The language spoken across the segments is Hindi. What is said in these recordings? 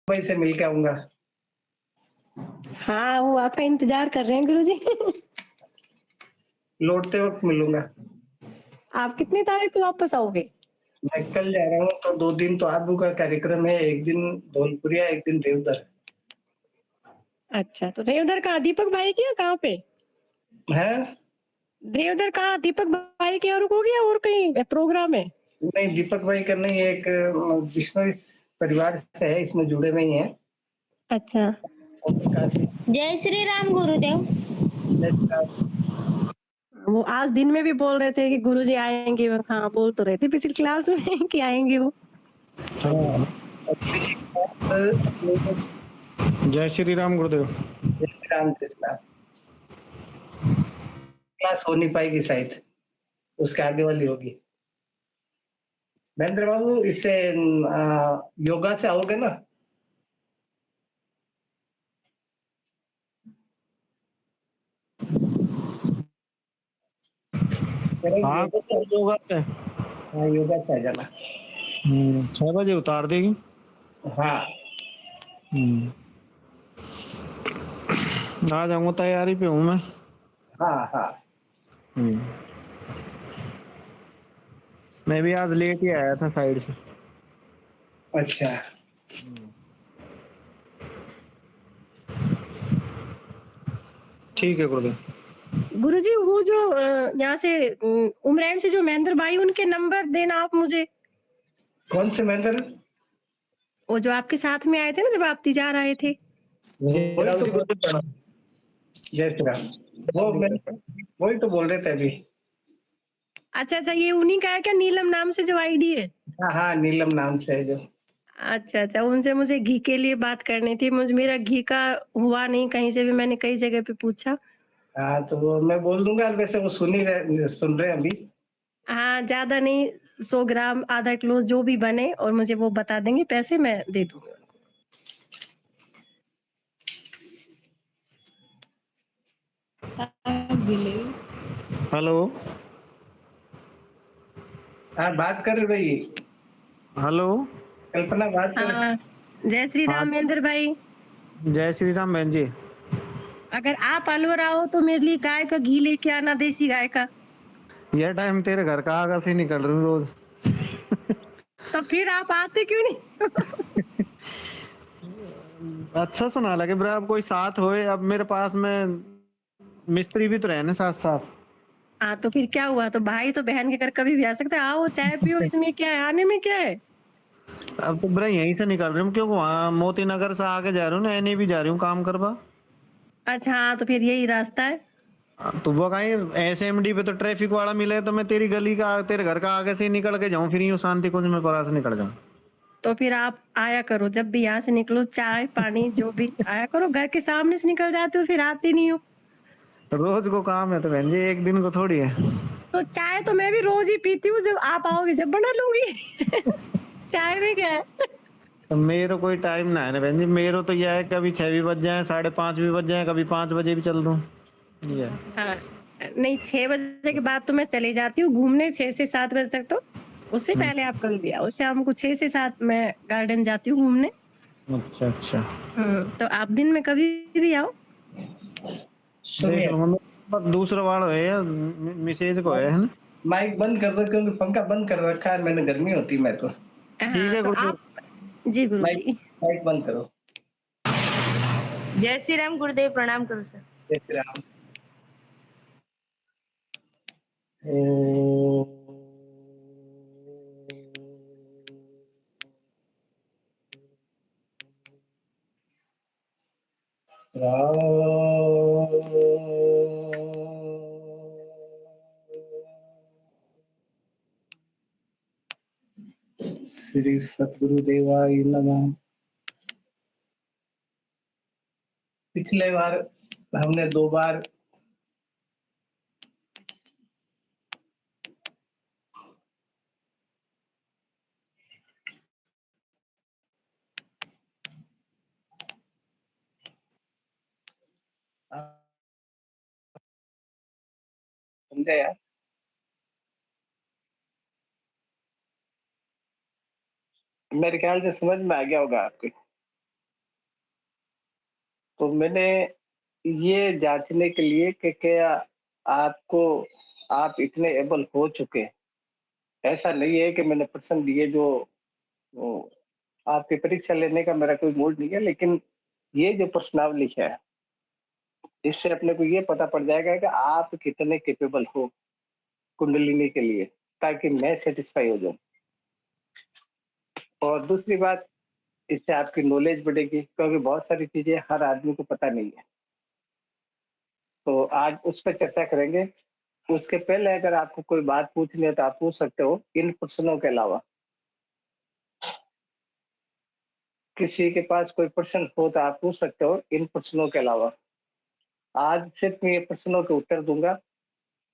भाई से मिल के आऊंगा। हाँ, वो आपका इंतजार कर रहे हैं गुरुजी। लौटते वक्त मिलूंगा। आप कितनी तारीख को वापस आओगे? मैं कल जा रहा हूँ तो 2 दिन तो आबू का कार्यक्रम है, एक दिन धौलपुरिया, एक दिन देवधर अच्छा, तो देवधर कहाँ दीपक भाई की या कहाँ पे? है। देवधर कहाँ दीपक भाई के यहाँ रुकोगे या और कहीं प्रोग्राम है? नहीं, दीपक भाई का नहीं, एक बिश्नोई परिवार से है, इसमें जुड़े हुए ही हैं। अच्छा। काफी। जय श्री राम गुरुदेव। वो आज दिन में भी बोल रहे थे कि गुरुजी आएंगे, हाँ बोल तो रहे थे पिछली क्लास में कि आएंगे वो। हाँ, जय श्री राम गुरुदेव। राम कृष्णा क्लास हो नहीं पाएगी शायद, उसके आगे वाली होगी। महेंद्र बाबू, इससे योगा से आओगे ना? हाँ योगा से। हाँ, योगा से आ जाना। 6 बजे उतार देगी। हाँ, आ जाऊंगा, तैयारी पे हूँ मैं। हाँ, हाँ। मैं भी आज लेट ही आया था साइड से। अच्छा। ठीक है गुरुदेव। गुरुजी वो जो यहाँ से उमरैन से जो महेंद्र भाई, उनके नंबर देना आप मुझे। कौन से महेंद्र? वो जो आपके साथ में आए थे ना जब आप तिजार आए थे। वही तो जय श्री राम। वही तो बोल रहे थे अभी। अच्छा अच्छा, ये उन्हीं का है क्या, नीलम नाम से जो आईडी है? हाँ, हाँ, नीलम नाम से है जो। अच्छा अच्छा, उनसे मुझे घी के लिए बात करनी थी। मुझे मेरा घी का हुआ नहीं कहीं से भी, मैंने कई जगह पे पूछा। हाँ, तो वो मैं बोल दूंगा, वैसे वो सुन रहे हैं अभी। हाँ, ज्यादा नहीं, 100 ग्राम, आधा किलो जो भी बने, और मुझे वो बता देंगे, पैसे मैं दे दूंगी उनको। हेलो। हाँ, बात कर भाई। हेलो। कल्पना बात कर। हाँ, जय श्री हाँ, राम महेंद्र भाई। जय श्री राम बहन जी। अगर आप अलवर आओ तो मेरे लिए गाय का घी लेके आना, देसी गाय का। यह टाइम तेरे घर का आगा से निकल रही हूँ रोज। तो फिर आप आते क्यों नहीं? अच्छा सुना लगे ब्रा, अब कोई साथ होए। अब मेरे पास में मिस्त्री भी तो रहे ना साथ साथ। हाँ, तो फिर क्या हुआ, तो भाई तो बहन के घर कभी भी आ सकता है। आओ चाय पियो, इसमें क्या है, आने में क्या है। अब तो ब्रा यहीं से निकल रही हूँ, क्योंकि वहाँ मोती नगर से आगे जा रही हूँ ना, एनी भी जा रही हूँ काम करवा। अच्छा हाँ, तो फिर यही रास्ता है। तो वो कहीं एसएमडी पे तो ट्रैफिक वाला मिले तो मैं तेरी गली का, तेरे घर का आगे से ही निकल के जाऊं, फिर यूं शांति कुंज में परा से निकल जाऊं। तो फिर आप आया करो, जब भी यहाँ से निकलो, चाय पानी जो भी आया करो। घर के सामने से निकल जाते हो, फिर आती नहीं हो। रोज को काम है तो बहन जी, एक दिन को थोड़ी है। तो चाय तो मैं भी रोज ही पीती हूँ, जब आप आओगे जब बना लूंगी। चाय में क्या है। तो मेरे कोई टाइम ना है ना बहन जी, मेरे तो यह है कभी 6 भी बज जाए, 5:30 भी बज जाए, कभी 5 बजे भी चल दूं। ये है। हाँ, नहीं 6 बजे के बाद तो मैं चली जाती हूँ घूमने, 6 से 7 बजे तक। तो उससे पहले आप कभी भी आओ, शाम को 6 से 7 मैं गार्डन जाती हूँ घूमने। अच्छा अच्छा। तो आप दिन में कभी भी आओ। देख सुनिए, लूंगा मैं, दूसरा वाला है या मिसेज को है ना। माइक बंद कर दो, क्योंकि पंखा बंद कर रखा है मैंने, गर्मी होती है मैं तो। ठीक हाँ, है तो गुरुदेव। आप, जी गुरु माइक जी। माइक बंद करो। जय श्री राम गुरुदेव, प्रणाम करो सर। जय श्री राम। ओ, श्री सद्गुरुदेवाय नमः। पिछले बार हमने 2 बार समझा यार। मेरे ख्याल से समझ में आ गया होगा आपको। तो मैंने ये जांचने के लिए कि क्या आप इतने एबल हो चुके। ऐसा नहीं है कि मैंने प्रश्न दिए जो वो, आपकी परीक्षा लेने का मेरा कोई मूड नहीं है, लेकिन ये जो प्रश्नावली है, इससे अपने को ये पता पड़ जाएगा कि आप कितने कैपेबल हो कुंडलिनी के लिए, ताकि मैं सेटिस्फाई हो जाऊं। और दूसरी बात, इससे आपकी नॉलेज बढ़ेगी, क्योंकि बहुत सारी चीजें हर आदमी को पता नहीं है। तो आज उस पर चर्चा करेंगे। उसके पहले अगर आपको कोई बात पूछनी है तो आप पूछ सकते हो, इन प्रश्नों के अलावा। किसी के पास कोई प्रश्न हो तो आप पूछ सकते हो इन प्रश्नों के अलावा। आज सिर्फ मैं ये प्रश्नों के उत्तर दूंगा,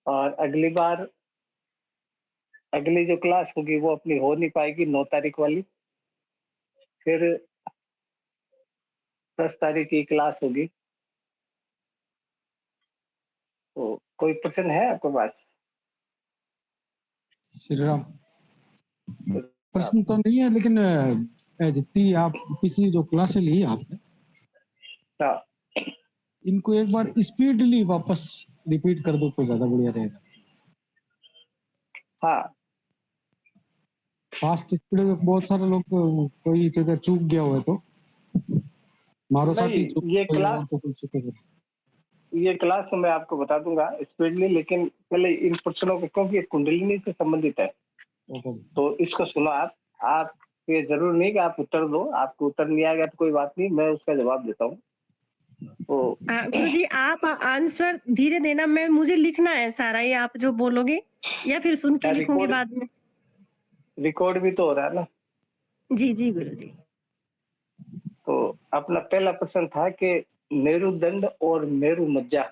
और अगली बार, अगली जो क्लास होगी वो अपनी हो नहीं पाएगी 9 तारीख वाली। फिर 10 तारीख की क्लास होगी। तो कोई प्रश्न है आपके पास? श्री राम। प्रश्न तो नहीं है, लेकिन जितनी आप पिछली जो क्लासें ली आपने, हाँ, इनको एक बार स्पीडली वापस रिपीट कर दो तो ज्यादा बढ़िया रहेगा। हाँ, फास्ट स्पीड में बहुत सारे लोग कोई जगह चूक गया हुआ है तो मारो साथी नहीं, ये क्लास तो मैं आपको बता दूंगा स्पीडली, लेकिन पहले इन प्रश्नों को, क्योंकि कुंडलिनी से संबंधित है, तो इसको सुनो आप ये जरूर नहीं कि आप उत्तर दो। आपको उत्तर नहीं आएगा तो कोई बात नहीं, मैं उसका जवाब देता हूँ। तो गुरुजी आप आंसर धीरे देना, मैं मुझे लिखना है सारा ये आप जो बोलोगे, या फिर सुन के लिखूंगी बाद में। रिकॉर्ड भी तो हो रहा है ना। जी जी गुरुजी। तो अपना पहला प्रश्न था कि मेरुदंड और मेरु मज्जा,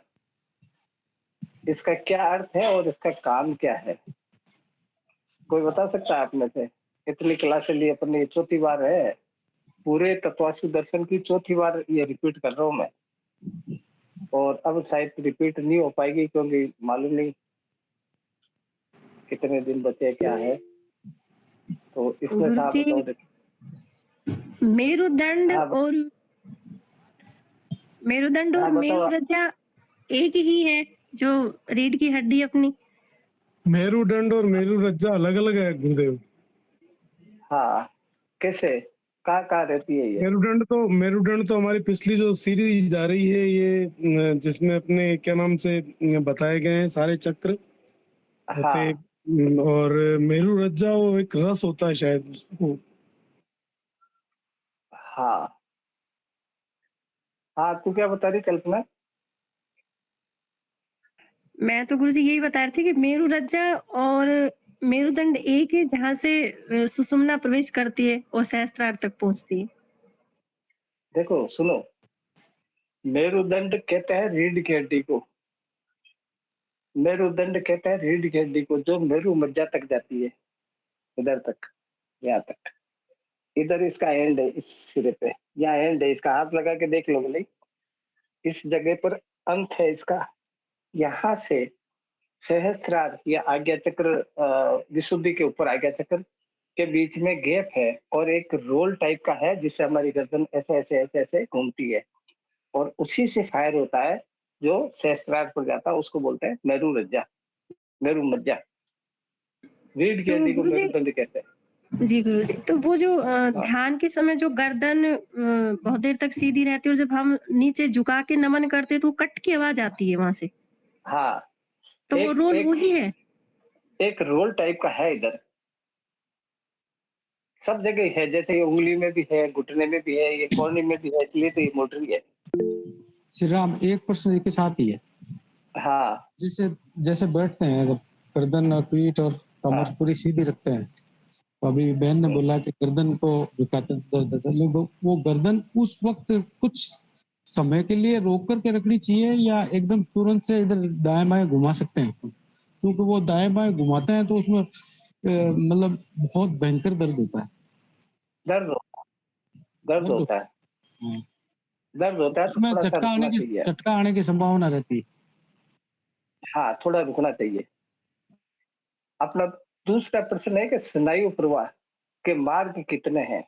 इसका क्या अर्थ है और इसका काम क्या है? कोई बता सकता है आप में से? इतनी क्लासें ली अपनी, चौथी बार है, पूरे तत्वासु दर्शन की चौथी बार ये रिपीट कर रहा हूँ मैं। और अब शायद रिपीट नहीं हो पाएगी, क्योंकि मालूम नहीं कितने दिन बचे क्या है। तो इसमें था, गुरुजी बताओ। मेरुदंड हाँ, और हाँ, बताओ। मेरुरज्जा एक ही है, जो रीढ़ की हड्डी अपनी। मेरुदंड और मेरुरज्जा अलग अलग है गुरुदेव। हाँ, कैसे, कहाँ रहती है ये? मेरुदंड तो हमारी पिछली जो सीरीज जा रही है ये, जिसमें अपने क्या नाम से बताए गए हैं सारे चक्र होते। हाँ, और मेरुरज्जा वो एक रस होता है शायद उसको। हाँ, हाँ, तू क्या बता रही कल्पना? मैं तो गुरुजी यही बता रही थी कि मेरुरज्जा और मेरुदंड एक है, जहां से सुषुम्ना प्रवेश करती है और सहस्त्रार तक पहुंचती है। देखो सुनो, मेरुदंड कहते हैं रीढ़ की हड्डी को। मेरुदंड कहते हैं रीढ़ की हड्डी को, जो मेरु मज्जा तक जाती है, इधर तक, यहाँ तक। इधर इसका एंड है, इस सिरे पे, यहाँ एंड है इसका। हाथ लगा के देख लो भले, इस जगह पर अंत है इसका। यहाँ से सहस्त्रार या आज्ञा चक्र, विशुद्धि के ऊपर आज्ञा चक्र के बीच में गैप है, और एक रोल टाइप का है, जिससे हमारी गर्दन ऐसे ऐसे ऐसे ऐसे घूमती है, और उसी से फायर होता है जो सहस्त्रार पर जाता है। उसको बोलते हैं मेरु रज्जा, मेरु मज्जा। रीढ़ की तो हड्डी को गुरुजी, मेरुदंड कहते हैं। जी गुरुजी, तो वो जो ध्यान के समय जो गर्दन बहुत देर तक सीधी रहती है, और जब हम नीचे झुका के नमन करते हैं तो कट की आवाज आती है वहां से, हाँ, तो वो रोल वही है। एक रोल टाइप का है इधर, सब जगह है। जैसे ये उंगली में भी है, घुटने में भी है, ये कोहनी में भी है, इसलिए तो ये मोटरी है। श्री राम, एक प्रश्न एक के साथ ही है। हाँ, जैसे जैसे बैठते हैं, जब गर्दन पीठ और कमर हाँ, पूरी सीधी रखते हैं, तो अभी बहन ने बोला कि गर्दन को झुकाते वो गर्दन उस वक्त कुछ समय के लिए रोक करके रखनी चाहिए, या एकदम तुरंत से इधर दाएं बाएं घुमा सकते हैं? क्योंकि वो दाएं बाएं घुमाते हैं तो उसमें मतलब बहुत भयंकर दर्द होता है। दर्द दर्द होता है, हाँ। दर्द होता है, तो उसमें थोड़ा सा रुकना चाहिए। झटका आने की संभावना रहती है। हाँ, थोड़ा रुकना चाहिए। अपना दूसरा प्रश्न है कि स्नायु प्रवाह के मार्ग कितने हैं?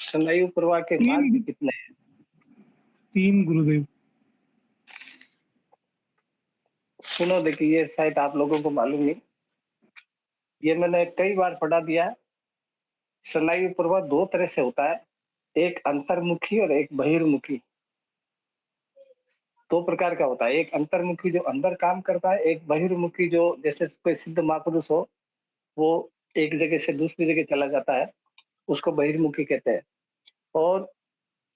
स्नायु प्रवाह के मार्ग तीन कितने हैं? 3 गुरुदेव। सुनो, देखिए ये शायद आप लोगों को मालूम नहीं, ये मैंने कई बार पढ़ा दिया है। स्नायु प्रवाह 2 तरह से होता है, एक अंतर्मुखी और एक बहिर्मुखी। 2 प्रकार का होता है, एक अंतर्मुखी जो अंदर काम करता है, एक बहिर्मुखी जो जैसे कोई सिद्ध महापुरुष हो, वो एक जगह से दूसरी जगह चला जाता है, उसको बहिर्मुखी कहते हैं। और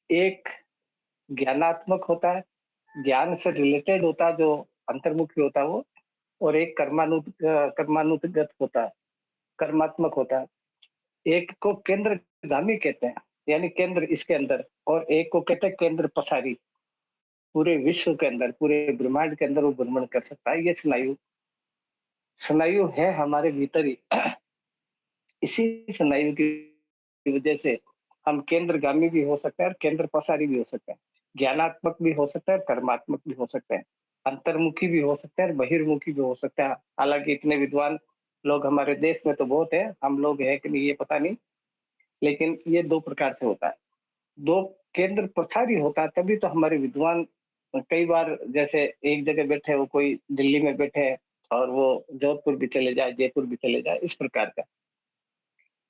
एक ज्ञानात्मक होता है, ज्ञान से रिलेटेड होता है जो अंतर्मुखी होता है वो, और एक कर्मानुगत होता है, कर्मात्मक होता है। एक को केंद्रगामी कहते हैं, यानी केंद्र इसके अंदर, और एक को कहते हैं केंद्र पसारी, पूरे विश्व के अंदर, पूरे ब्रह्मांड के अंदर वो भ्रमण कर सकता है। ये स्नायु स्नायु है हमारे भीतर ही। इसी स्नायु की वजह से हम केंद्रगामी भी हो सकते हैं और केंद्र पसारी भी हो सकते हैं, ज्ञानात्मक भी हो सकता है, कर्मात्मक भी हो सकते हैं, अंतर्मुखी भी हो सकते हैं और बहिर्मुखी भी हो सकते हैं। हालांकि इतने विद्वान लोग हमारे देश में तो बहुत है, हम लोग हैं कि नहीं ये पता नहीं, लेकिन ये 2 प्रकार से होता है। 2 केंद्र पसारी होता है, तभी तो हमारे विद्वान कई बार जैसे एक जगह बैठे हो, कोई दिल्ली में बैठे है और वो जोधपुर भी चले जाए, जयपुर भी चले जाए, इस प्रकार का।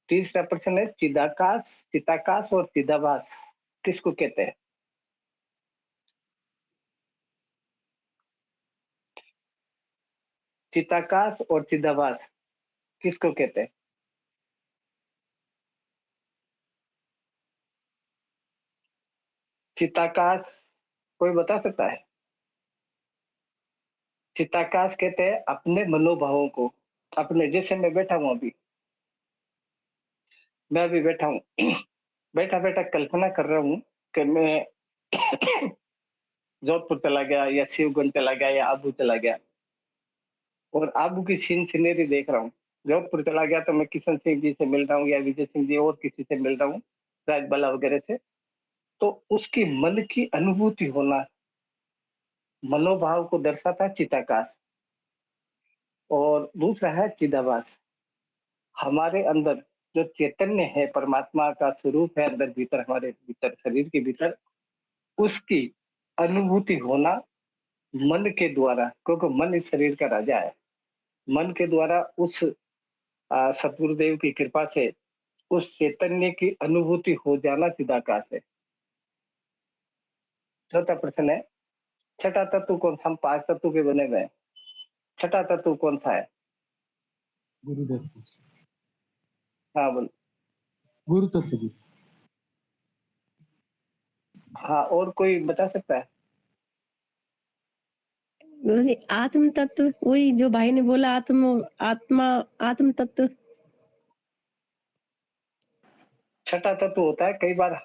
तीसरा प्रश्न है चिदाकाश, चिताकाश और चिदाभास किसको कहते हैं? चिताकाश और चिदाभास किसको कहते हैं? चिताकाश कोई बता सकता है? चिताकाश कहते हैं अपने मनोभावों को, अपने, जैसे मैं बैठा हूं अभी, मैं अभी बैठा हूं, बैठा बैठा कल्पना कर रहा हूं कि मैं जोधपुर चला गया या शिवगंज चला गया या आबू चला गया, और आबू की सीन सीनरी देख रहा हूँ। जोधपुर चला गया तो मैं किशन सिंह जी से मिल रहा हूँ या विजय सिंह जी और किसी से मिल रहा हूँ, राजबाला वगैरह से, तो उसकी मन की अनुभूति होना, मनोभाव को दर्शाता है चिताकाश। और दूसरा है चिदाभास, हमारे अंदर जो चैतन्य है, परमात्मा का स्वरूप है अंदर भीतर, हमारे भीतर, शरीर के भीतर, उसकी अनुभूति होना मन के द्वारा, क्योंकि मन इस शरीर का राजा है, मन के द्वारा उस सतगुरुदेव की कृपा से उस चैतन्य की अनुभूति हो जाना चिदाकाश है। चौथा प्रश्न है छठा तत्व कौन सा? हम 5 तत्व के बने हुए हैं, छठा तत्व कौन सा है? गुरुदेव, हाँ बोल। गुरु तत्व की। हाँ, और कोई बता सकता है? गुरुजी आत्म तत्व, वही जो भाई ने बोला, आत्मा, आत्म तत्व। छठा तत्व होता है, कई बार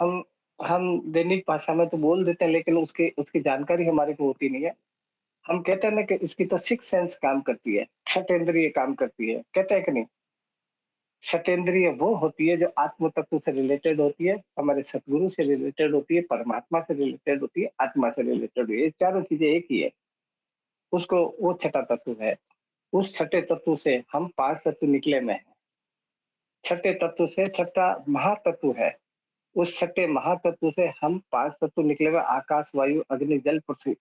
हम दैनिक भाषा में तो बोल देते हैं, लेकिन उसकी उसकी जानकारी हमारे को होती नहीं है। हम कहते हैं ना कि इसकी तो 6 सेंस काम करती है, छठेंद्रिय काम करती है, कहते हैं कि नहीं? छठेंद्रिय वो होती है जो आत्म तत्व से रिलेटेड होती है, हमारे सतगुरु से रिलेटेड होती है, परमात्मा से रिलेटेड होती है, आत्मा से रिलेटेड होती है। ये चारों चीजें एक ही है, उसको वो छठा तत्व है। उस छठे तत्व से हम 5 तत्व निकले में हैं। छठे तत्व से छठा महातत्व है, उस छठे महातत्व से हम 5 तत्व निकले हुए, आकाश, वायु, अग्नि, जल, पृथ्वी।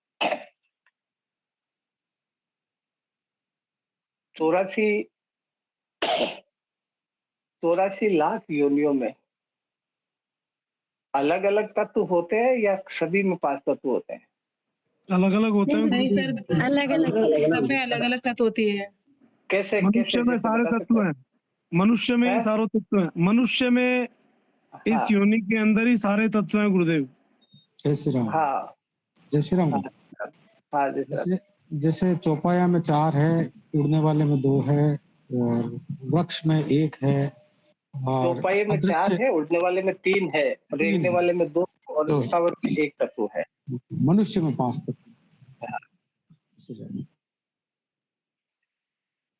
84 लाख योनियों में अलग अलग तत्व होते हैं या सभी में 5 तत्व होते हैं? अलग अलग होते हैं नहीं गुरुदेव। सर, अलग अलग होते हैं। सब में अलग अलग तत्व होती है। कैसे मनुष्य में जैसे सारे बता सकते तत्व हो? हैं, मनुष्य में ही हैं? सारे तत्व हैं, मनुष्य में हाँ इस योनि के अंदर ही सारे तत्व हैं गुरुदेव। जय श्री राम। हाँ जय श्री राम। हाँ हाँ, जैसे जैसे जैसे चौपाया में 4 है, उड़ने वाले में 2 है, और वृक्ष में 1 है, और चौपाई में 4 अदृश्य है, उड़ने वाले में 3 है, रेंगने वाले में 2 और दो। स्थावर में 1 तत्व है। मनुष्य में 5 तत्व।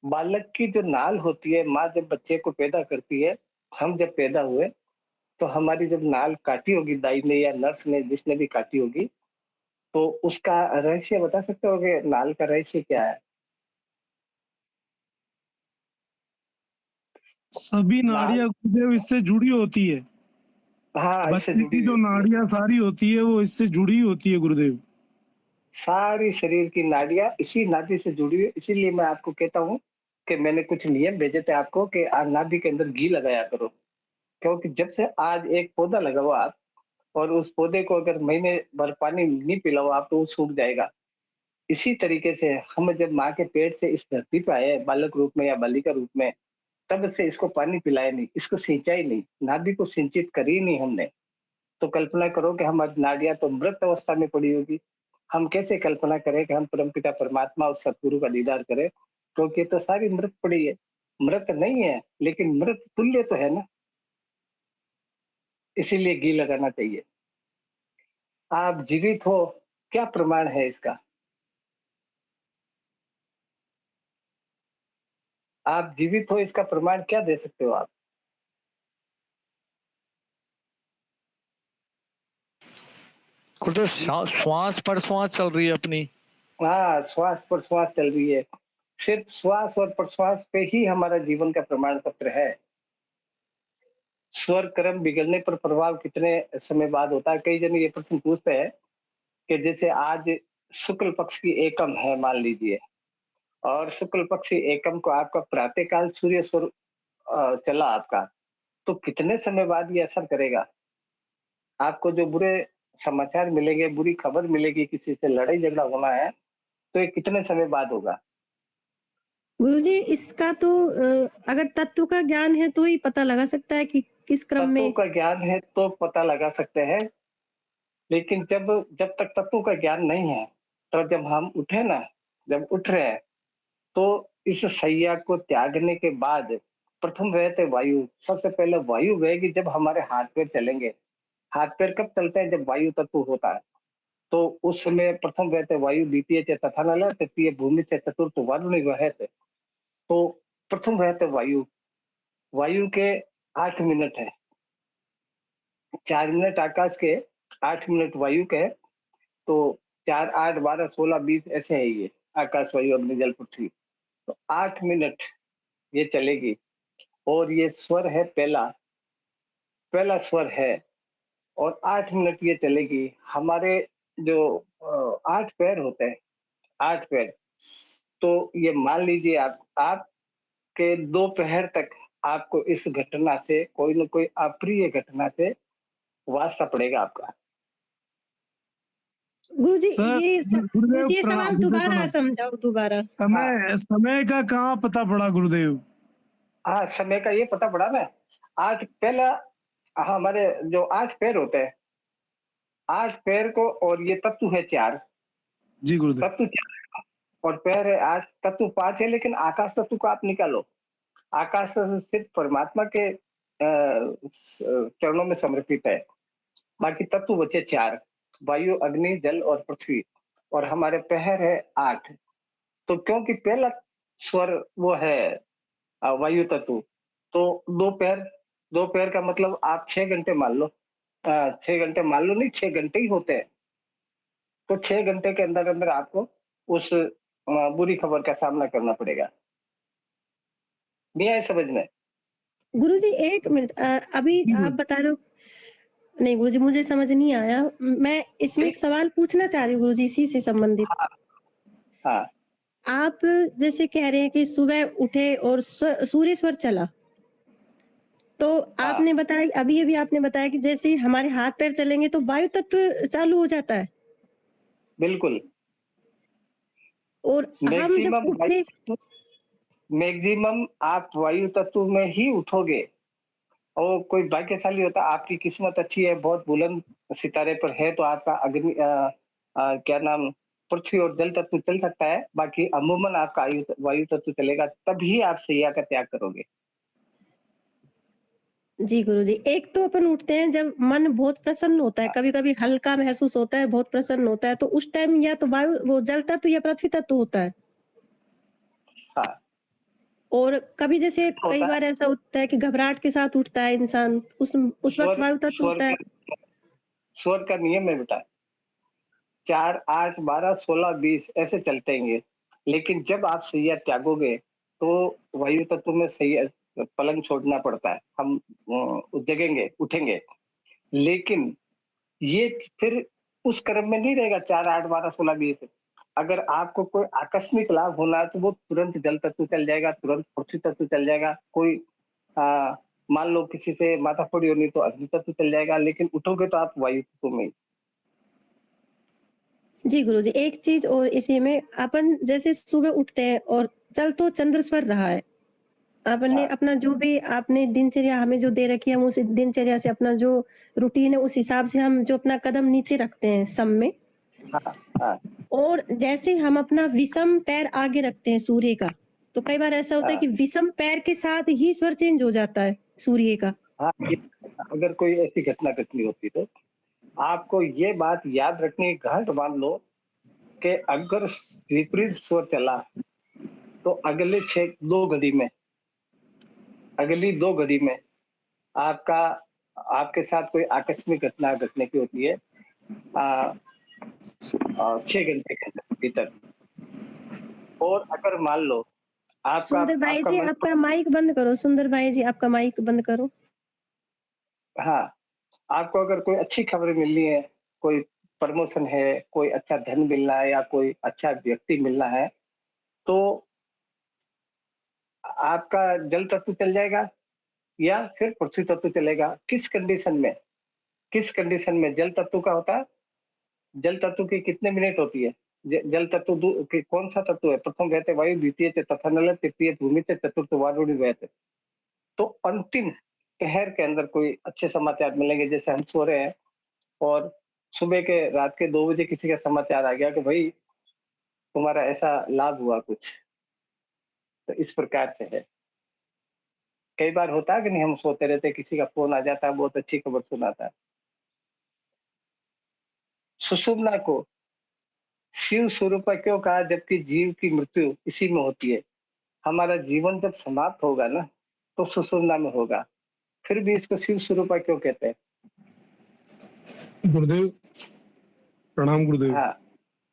बालक की जो नाल होती है, माँ जब बच्चे को पैदा करती है, हम जब पैदा हुए तो हमारी जब नाल काटी होगी दाई ने या नर्स ने, जिसने भी काटी होगी, तो उसका रहस्य बता सकते हो कि नाल का रहस्य क्या है? सभी नाल, नाड़ियां गुरुदेव इससे जुड़ी होती है। हाँ, इससे बच्चे जुड़ी की जो हुई है। नाड़ियां सारी होती है वो इससे जुड़ी होती है गुरुदेव। सारी शरीर की नाड़ियां इसी नाभि से जुड़ी हुई है। इसीलिए मैं आपको कहता हूँ कि मैंने कुछ नियम भेजे थे आपको कि नाभि के अंदर घी लगाया करो, क्योंकि जब से आज एक पौधा लगाओ आप, और उस पौधे को अगर महीने भर पानी नहीं पिलाओ आप, तो वो सूख जाएगा। इसी तरीके से हम जब माँ के पेट से इस धरती पे आए बालक रूप में या बालिका रूप में, तब से इसको पानी पिलाया नहीं, इसको सिंचाई नहीं, नाभि को सिंचित करी नहीं हमने। तो कल्पना करो कि हमारी नाड़ियां तो मृत अवस्था में पड़ी होगी। हम कैसे कल्पना करें कि हम परमपिता परमात्मा और सतगुरु का दीदार करें, क्योंकि तो सारी मृत पड़ी है। मृत नहीं है, लेकिन मृत तुल्य तो है ना। इसीलिए घी लगाना चाहिए। आप जीवित हो, क्या प्रमाण है इसका? आप जीवित हो, इसका प्रमाण क्या दे सकते हो आप? गुरुदेव श्वास पर श्वास चल रही है अपनी। हाँ, श्वास पर श्वास चल रही है। सिर्फ श्वास और प्रश्वास पे ही हमारा जीवन का प्रमाण पत्र है। स्वर कर्म बिगड़ने पर प्रभाव कितने समय बाद होता है? कई जन ये प्रश्न पूछते हैं कि जैसे आज शुक्ल पक्ष की एकम है मान लीजिए, और शुक्ल पक्ष की एकम को आपका प्रातः काल सूर्य स्वर चला आपका, तो कितने समय बाद ये असर करेगा? आपको जो बुरे समाचार मिलेंगे, बुरी खबर मिलेगी, किसी से लड़ाई झगड़ा होना है, तो ये कितने समय बाद होगा? गुरुजी इसका तो अगर तत्व का ज्ञान है तो ही पता लगा सकता है कि किस क्रम तत्वों में। का ज्ञान है तो पता लगा सकते हैं, लेकिन जब जब तक तत्वों का ज्ञान नहीं है, तो जब हम उठे ना, जब उठ रहे हैं, तो इस शैया को त्यागने के बाद प्रथम वहते वायु, सबसे पहले वायु बहेगी जब हमारे हाथ पैर चलेंगे। हाथ पैर कब चलते हैं? जब वायु तत्व होता है। तो उस समय प्रथम वहते वायु, द्वितीय च तथा नल, तृतीय भूमि से, चतुर्थ वरुण वहते। तो प्रथम वहते वायु, वायु के 8 मिनट है, 4 मिनट आकाश के, 8 मिनट वायु के। तो 4, 8, 12, 16, 20 ऐसे है ये आकाश, वायु, अग्नि, जल, पृथ्वी। तो 8 मिनट ये चलेगी, और ये स्वर है पहला, पहला स्वर है, और 8 मिनट ये चलेगी। हमारे जो 8 पैर होते हैं, 8 पैर, तो ये मान लीजिए आपके 2 पहर तक आपको इस घटना से, कोई ना कोई अप्रिय घटना से वास्ता पड़ेगा आपका। गुरुजी सर ये गुरुदेव गुरुजी ये प्रणाम, सवाल गुरुदेव दोबारा प्रणाम। समझाओ दोबारा। समय का कहाँ पता पड़ा गुरुदेव? हाँ, समय का ये पता पड़ा ना। आठ पहला, हमारे जो 8 पैर होते हैं, 8 पैर को, और ये तत्व है 4, जी गुरुदेव। तत्व 4 और पैर है 8, तत्व 5 है। लेकिन आकाश तत्व को आप निकालो, आकाश तत्व सिर्फ परमात्मा के चरणों में समर्पित है। बाकी तत्व बचे 4, वायु, अग्नि, जल और पृथ्वी, और हमारे पैर है 8। तो क्योंकि पहला स्वर वो है वायु तत्व, तो 2 पैर, 2 पैर का मतलब आप 6 घंटे मान लो, 6 घंटे मान लो, नहीं 6 घंटे ही होते हैं। तो 6 घंटे के अंदर अंदर आपको उस बुरी खबर का सामना करना पड़ेगा। नहीं आए समझ में? गुरुजी 1 मिनट अभी आप बता रहे हो। नहीं गुरुजी मुझे समझ नहीं आया। मैं इसमें एक सवाल पूछना चाह रही हूँ गुरुजी इसी से संबंधित। हाँ, आप जैसे कह रहे हैं कि सुबह उठे और सूर्य स्वर चला, तो हाँ, आपने बताया अभी-अभी आपने बताया कि जैसे ही हमारे हाथ पैर चलेंगे तो वायु तत्व चालू हो जाता है, बिल्कुल। और हम जब मैक्सिमम उठे। मैक्सिमम आप वायु तत्व में ही उठोगे। और कोई भाग्यशाली होता, आपकी किस्मत अच्छी है, बहुत बुलंद सितारे पर है, तो आपका अग्नि क्या नाम, पृथ्वी और जल तत्व चल सकता है। बाकी अमूमन आपका वायु तत्व चलेगा, तभी आप शैया का त्याग करोगे। जी गुरुजी, एक तो अपन उठते हैं जब मन बहुत प्रसन्न होता है, कभी-कभी हल्का महसूस होता है, बहुत प्रसन्न होता है, तो उस टाइम या तो वायु वो जल तत्व या पृथ्वी तत्व होता है। हाँ, और कभी जैसे कई होता है। बार ऐसा होता है कि घबराहट के साथ उठता है इंसान, उस वक्त स्वर वायु तत्व स्वर होता है। का स्वर का नियम है बेटा, 4, 8, 12, 16, 20 ऐसे चलते हैं ये। लेकिन जब आप शैया त्यागोगे, तो वायु तत्व में शैया, पलंग छोड़ना पड़ता है। हम जगेंगे, उठेंगे। लेकिन ये फिर उस क्रम में नहीं रहेगा 4, 8, 12, 16, 20। अगर आपको कोई आकस्मिक लाभ होना है तो वो तुरंत जल तत्व चल जाएगा, तुरंत पृथ्वी तत्व चल जाएगा। कोई मान लो किसी से माथाफोड़ी होनी तो अग्नि तत्व चल जाएगा, लेकिन उठोगे तो आप वायु तत्व में ही। जी गुरुजी, एक चीज़ और इसी में अपन जैसे सुबह उठते हैं और चल तो चंद्रस्वर रहा है। आपने हाँ, अपना जो भी आपने दिनचर्या हमें जो दे रखी है, हम उस दिनचर्या से अपना जो रूटीन है उस हिसाब से हम जो अपना कदम नीचे रखते हैं सम में, हाँ, हाँ, और जैसे हम अपना विषम पैर आगे रखते हैं सूर्य का, तो कई बार ऐसा होता है हाँ, कि विषम पैर के साथ ही स्वर चेंज हो जाता है सूर्य का। हाँ, ये अगर कोई ऐसी घटना घटनी होती तो आपको ये बात याद रखनी है, गांठ बांध लो कि अगर विपरीत स्वर चला तो अगली 2 घड़ी में आपका आपके साथ कोई आकस्मिक घटना घटने की होती है 6 घंटे के भीतर। और अगर मान लो आपका सुंदर भाई आपका जी, मन, आपका माइक बंद करो। सुंदर भाई जी, आपका माइक बंद करो। हाँ, आपको अगर कोई अच्छी खबर मिलनी है, कोई प्रमोशन है, कोई अच्छा धन मिलना है या कोई अच्छा व्यक्ति मिलना है, तो आपका जल तत्व चल जाएगा या फिर पृथ्वी तत्व चलेगा। किस कंडीशन में जल तत्व का होता है? जल तत्व की कितने मिनट होती है? जल तत्व कौन सा तत्व है? प्रथम वहते वायु, द्वितीय च तथा नल, तृतीय भूमि च, चतुर्थ वारुणी वहते। तो अंतिम पहर के अंदर कोई अच्छे समाचार मिलेंगे, जैसे हम सो रहे हैं और सुबह के रात के 2 बजे किसी का समाचार आ गया कि भाई तुम्हारा ऐसा लाभ हुआ कुछ। तो इस प्रकार से है। कई बार होता है कि नहीं, हम सोते रहते किसी का फोन आ जाता है, बहुत अच्छी खबर सुनाता है। सुषुम्ना को शिव स्वरूप क्यों कहा, जबकि जीव की मृत्यु इसी में होती है। हमारा जीवन जब समाप्त होगा ना तो सुषुम्ना में होगा, फिर भी इसको शिव स्वरूप क्यों कहते हैं? गुरुदेव, प्रणाम गुरुदेव। हाँ,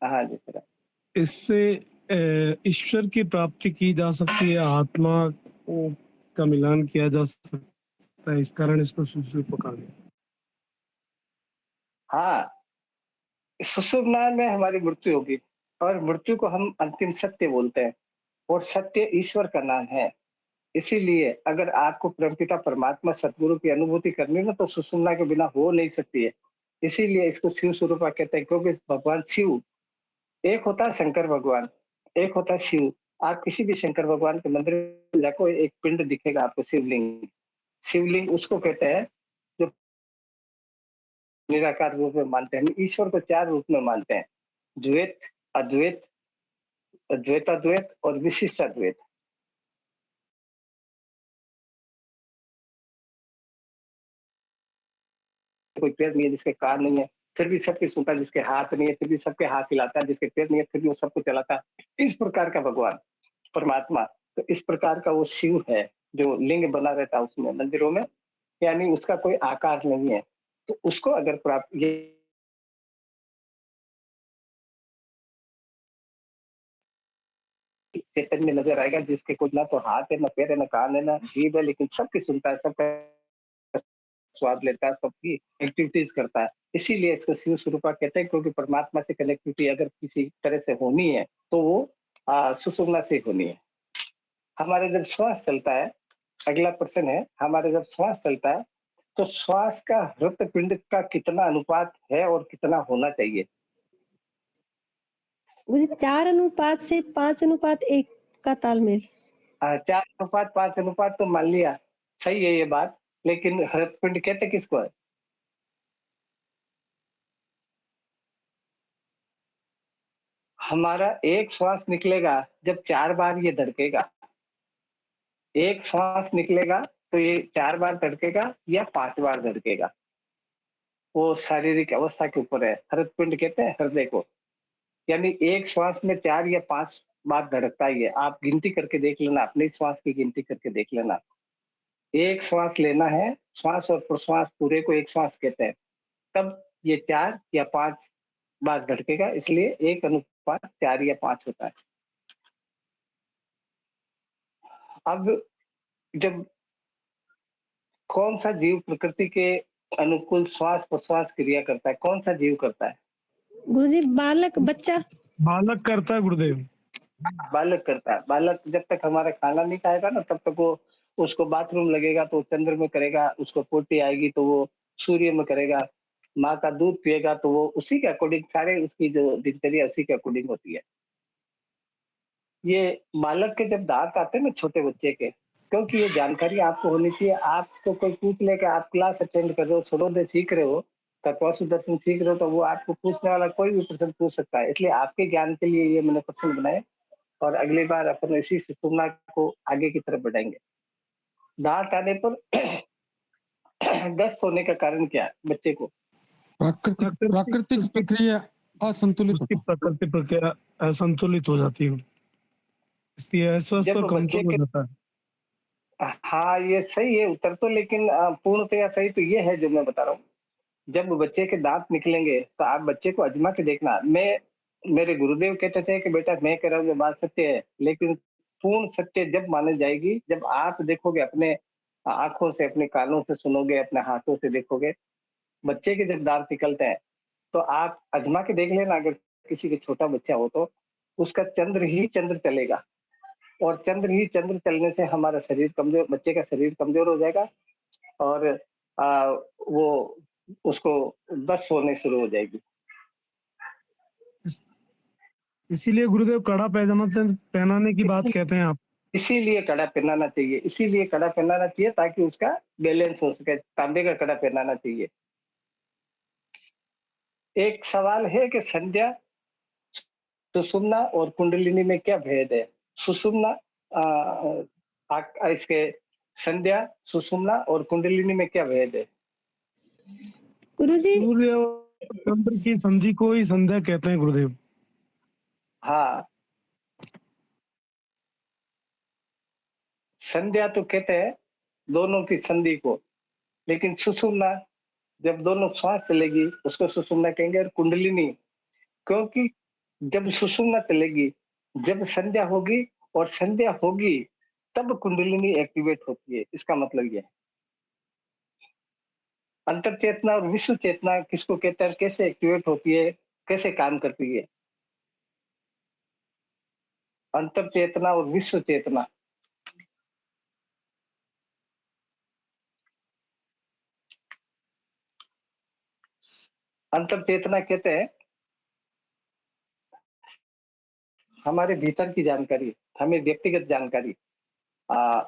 हाँ जी सर। इससे ईश्वर की प्राप्ति की जा सकती है, आत्मा का मिलान किया जा सकता है, इस कारण इसको शिव कहा गया। हाँ, सुषुम्ना में हमारी मृत्यु होगी और मृत्यु को हम अंतिम सत्य बोलते हैं, और सत्य ईश्वर का नाम है। इसीलिए अगर आपको परमपिता परमात्मा सतगुरु की अनुभूति करनी है ना तो सुषुम्ना के बिना हो नहीं सकती है। इसीलिए इसको शिव स्वरूपा कहते हैं, क्योंकि भगवान शिव, एक होता है शंकर भगवान, एक होता है शिव। आप किसी भी शंकर भगवान के मंदिर में जाको, एक पिंड दिखेगा आपको, शिवलिंग। शिवलिंग उसको कहते हैं जो निराकार रूप में मानते हैं। ईश्वर को 4 रूप में मानते हैं: द्वैत, अद्वैत, द्वैताद्वैत और विशिष्टाद्वैत। कोई पैर नहीं है जिसके कान नहीं है, फिर भी सबकी सुनता है। जिसके हाथ नहीं है फिर भी सबके हाथ हिलाता है। जिसके पैर नहीं है फिर भी वो सबको चलाता है। इस प्रकार का भगवान परमात्मा, तो इस प्रकार का वो शिव है जो लिंग बना रहता है उसमें मंदिरों में, यानी उसका कोई आकार नहीं है। तो उसको अगर प्राप्त ये चैतन्य नजर आएगा, जिसके कुछ ना तो हाथ है, ना पैर है, ना कान है, ना जीभ है, लेकिन सबकी सुनता है, सबका स्वाद लेता है, सबकी एक्टिविटीज करता है। इसीलिए इसको शिव स्वरूपा कहते हैं, क्योंकि परमात्मा से कनेक्टिविटी अगर किसी तरह से होनी है तो वो सुषुम्ना से होनी है। हमारे जब श्वास चलता है, अगला प्रश्न है, हमारे जब श्वास चलता है तो श्वास का हृदपिंड का कितना अनुपात है और कितना होना चाहिए? मुझे 4 अनुपात से 5 अनुपात 1 का तालमेल। 4 अनुपात 5 अनुपात तो मान लिया, सही है ये बात, लेकिन हृदपिंड कहते किसको है? हमारा एक श्वास निकलेगा जब 4 बार ये धड़केगा। एक श्वास निकलेगा तो ये 4 बार धड़केगा या 5 बार धड़केगा, वो शारीरिक अवस्था के ऊपर है। हृदपिंड कहते हैं हृदय को। यानी एक श्वास में 4 या 5 बार धड़कता ही है। आप गिनती करके देख लेना, अपने श्वास की गिनती करके देख लेना। एक श्वास लेना है, श्वास और प्रश्वास पूरे को एक श्वास कहते हैं, तब ये 4 या 5 बार धड़केगा, इसलिए 1:4 या 5 होता है। अब जब कौन सा जीव प्रकृति के अनुकूल श्वास प्रश्वास क्रिया करता है? कौन सा जीव करता है? गुरुजी बालक बच्चा। बालक करता है गुरुदेव। बालक करता है। बालक जब तक हमारा खाना नहीं खाएगा ना तब तक वो, उसको बाथरूम लगेगा तो वो चंद्र में करेगा, उसको पोटी आएगी तो वो सूर्य में करेगा, माँ का दूध पिएगा तो वो उसी के अकॉर्डिंग, सारे उसकी जो दिनचर्या उसी के अकॉर्डिंग होती है। ये बालक के जब दांत आते हैं ना छोटे बच्चे के, क्योंकि ये जानकारी आपको होनी चाहिए। आपको कोई पूछ ले कि आप क्लास अटेंड कर रहे हो, सर्वोदय सीख रहे हो, तत्वासु दर्शन सीख रहे हो, तो वो आपको पूछने वाला कोई भी प्रश्न पूछ सकता है। इसलिए आपके ज्ञान के लिए ये मैंने प्रश्न बनाए और अगली बार अपन इसी सुषुम्ना को आगे की तरफ बढ़ाएंगे। दांत आने पर दस्त होने का कारण क्या है बच्चे को? प्राकृतिक प्रक्रिया असंतुलित उसकी होता है। प्रकृति प्रक्रिया असंतुलित हो जाती है, इसलिए अस्वस्थ जब और बच्चे कमजोर हो के, जाता है। हाँ ये सही है उत्तर तो, लेकिन पूर्णतया सही तो ये है जो मैं बता रहा हूँ। जब बच्चे के दांत निकलेंगे तो आप बच्चे को आजमा के देखना। मैं, मेरे गुरुदेव कहते थे कि बेटा मैं कह रहा हूँ ये बात सत्य है, लेकिन पूर्ण सत्य जब माने जाएगी जब आप देखोगे, अपने आंखों से, अपने कानों से सुनोगे, अपने हाथों से देखोगे। बच्चे के जब दांत निकलते हैं तो आप आजमा के देख लेना, अगर किसी के छोटा बच्चा हो तो उसका चंद्र ही चंद्र चलेगा, और चंद्र ही चंद्र चलने से हमारा शरीर कमजोर, बच्चे का शरीर कमजोर हो जाएगा और वो, उसको दस्त होने शुरू हो जाएगी। इसीलिए गुरुदेव कड़ा पैजामा पहनाने की बात कहते हैं आप। इसीलिए कड़ा पहनाना चाहिए, इसीलिए कड़ा पहनाना चाहिए ताकि उसका बैलेंस हो सके। तांबे का कड़ा पहनाना चाहिए। एक सवाल है कि संध्या, सुषुम्ना और कुंडलिनी में क्या भेद है? सुषुम्ना, इसके संध्या, सुषुम्ना और कुंडलिनी में क्या भेद है? गुरुजी सूर्य और चंद्र की संधि को ही संध्या कहते हैं गुरुदेव। हाँ, संध्या तो कहते हैं दोनों की संधि को, लेकिन सुषुम्ना, जब दोनों श्वास चलेगी उसको सुषुम्ना कहेंगे। और कुंडलिनी, क्योंकि जब सुषुम्ना चलेगी, जब संध्या होगी, और संध्या होगी तब कुंडलिनी एक्टिवेट होती है। इसका मतलब ये है। अंतर चेतना और विश्व चेतना किसको कहते हैं, कैसे एक्टिवेट होती है, कैसे काम करती है? अंतर चेतना और विश्व चेतना, अंतर चेतना कहते हैं हमारे भीतर की जानकारी, हमें व्यक्तिगत जानकारी, आ,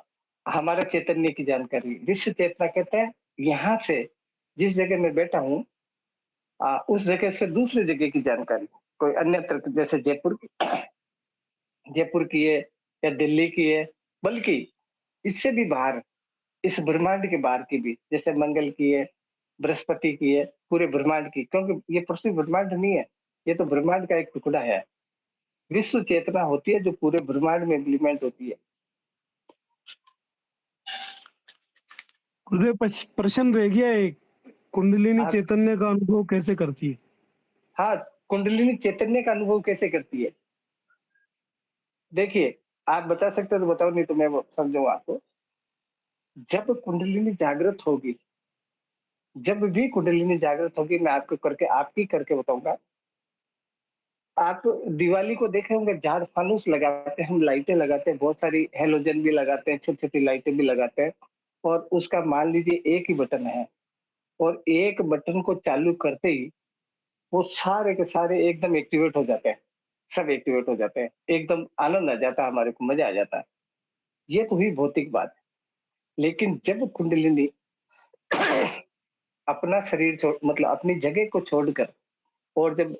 हमारे चैतन्य की जानकारी। विश्व चेतना कहते हैं यहाँ से, जिस जगह मैं बैठा हूँ, उस जगह से दूसरी जगह की जानकारी, कोई अन्यत्र, जैसे जयपुर की है या दिल्ली की है, बल्कि इससे भी बाहर, इस ब्रह्मांड के बाहर की भी, जैसे मंगल की है, बृहस्पति की है, पूरे ब्रह्मांड की, क्योंकि ये पृथ्वी ब्रह्मांड नहीं है, ये तो ब्रह्मांड का एक टुकड़ा है। विश्व चेतना होती है जो पूरे ब्रह्मांड में इम्प्लीमेंट होती है। गुरुदेव प्रश्न रह गया एक, कुंडलिनी आप, चैतन्य का अनुभव कैसे करती है? हाँ, कुंडलिनी चैतन्य का अनुभव कैसे करती है? देखिए, आप बता सकते हो तो बताओ, नहीं तो मैं वो समझूंगा आपको। जब कुंडलिनी जागृत होगी, जब भी कुंडलिनी जागृत होगी, मैं आपको करके, आपकी करके बताऊंगा। आप दिवाली को देखे होंगे, झाड़ फानूस लगाते हैं हम, लाइटें लगाते हैं, बहुत सारी हेलोजन भी लगाते हैं, छोटी छोटी लाइटें भी लगाते हैं, और उसका मान लीजिए एक ही बटन है, और एक बटन को चालू करते ही वो सारे के सारे एकदम एक्टिवेट हो जाते हैं, सब एक्टिवेट हो जाते हैं, एकदम आनंद आ जाता है, हमारे को मजा आ जाता है। ये तो हुई भौतिक बात। लेकिन जब कुंडलिनी अपना शरीर छोड़, मतलब अपनी जगह को छोड़कर, और जब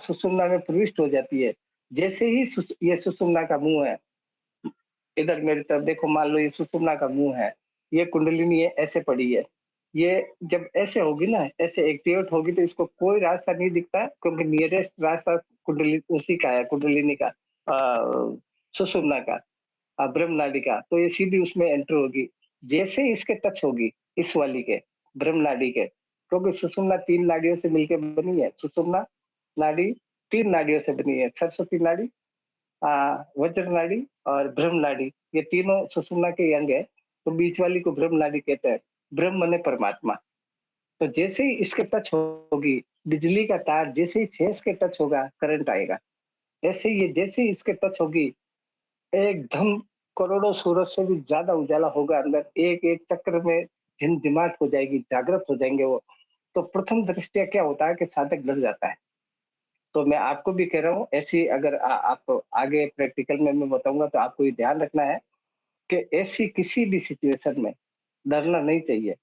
सुषुम्ना में प्रविष्ट हो जाती है, जैसे ही ये सुषुम्ना का मुंह है, इधर मेरी तरफ देखो, मान लो ये सुषुम्ना का मुंह है, ये कुंडलिनी है ऐसे पड़ी है, ये जब ऐसे होगी ना, ऐसे एक्टिवेट होगी, तो इसको कोई रास्ता नहीं दिखता है, क्योंकि नियरेस्ट रास्ता कुंडली उसी का है, कुंडलिनी का, सुषुम्ना का, ब्रह्म नाडी का। तो ये सीधी उसमें एंटर होगी, जैसे ही इसके टच होगी, इस वाली के, ब्रह्म नाडी के, क्योंकि सुषुम्ना 3 नाड़ियों से मिलकर बनी है। सुषुम्ना नाड़ी 3 नाड़ियों से बनी है, सरस्वती नाड़ी, वज्र नाड़ी और ब्रह्म नाड़ी, ये तीनों सुषुम्ना के अंग है। तो बीच वाली को ब्रह्म नाड़ी कहते हैं। ब्रह्म माने परमात्मा, तो जैसे ही इसके टच होगी, बिजली का तार जैसे ही फेस के टच होगा, करंट आएगा। ऐसे ही ये जैसे ही इसके टच होगी, एकदम करोड़ों सूरज से भी ज़्यादा उजाला होगा अंदर, एक-एक चक्र में झिमझिमाहट हो जाएगी, जागृत हो जाएँगे वो। तो प्रथम दृष्टया क्या होता है कि साधक डर जाता है। तो मैं आपको भी कह रहा हूँ, ऐसी अगर आप आगे प्रैक्टिकल में मैं बताऊँगा तो आपको ये ध्यान रखना है कि ऐसी किसी भी सिचुएशन में डरना नहीं चाहिए।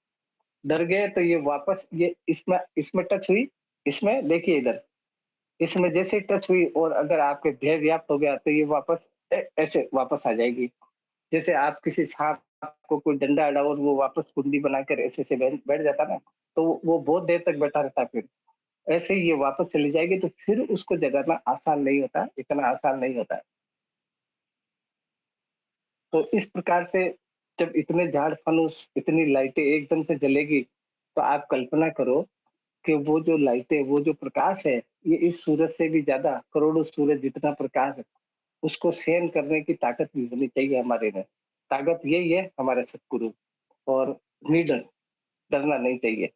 डर गए तो ये वापस ये इसमें टच हुई, इसमें देखिए इधर, इसमें जैसे ही टच हुई और अगर आपके ध्येय व्याप्त हो गया तो ये वापस ऐसे वापस आ जाएगी। जैसे आप किसी सांप को कोई डंडा अड़ा और वो वापस कुंडी बनाकर ऐसे बैठ बैठ जाता ना, तो वो बहुत देर तक बैठा रहता है फिर। ऐसे ही ये वापस चली जाएगी तो फिर उसको जगाना आसान नहीं होता, इतना आसान नहीं होता है। तो इस प्रकार से जब इतने झाड़ फनूस, इतनी लाइटें एकदम से जलेगी, तो आप कल्पना करो कि वो जो लाइटें, वो जो प्रकाश है, ये इस सूरज से भी ज़्यादा करोड़ों सूरज जितना प्रकाश है, उसको सहन करने की ताकत भी होनी चाहिए हमारे में। ताकत यही है हमारे सद्गुरु और निडर, डरना नहीं चाहिए।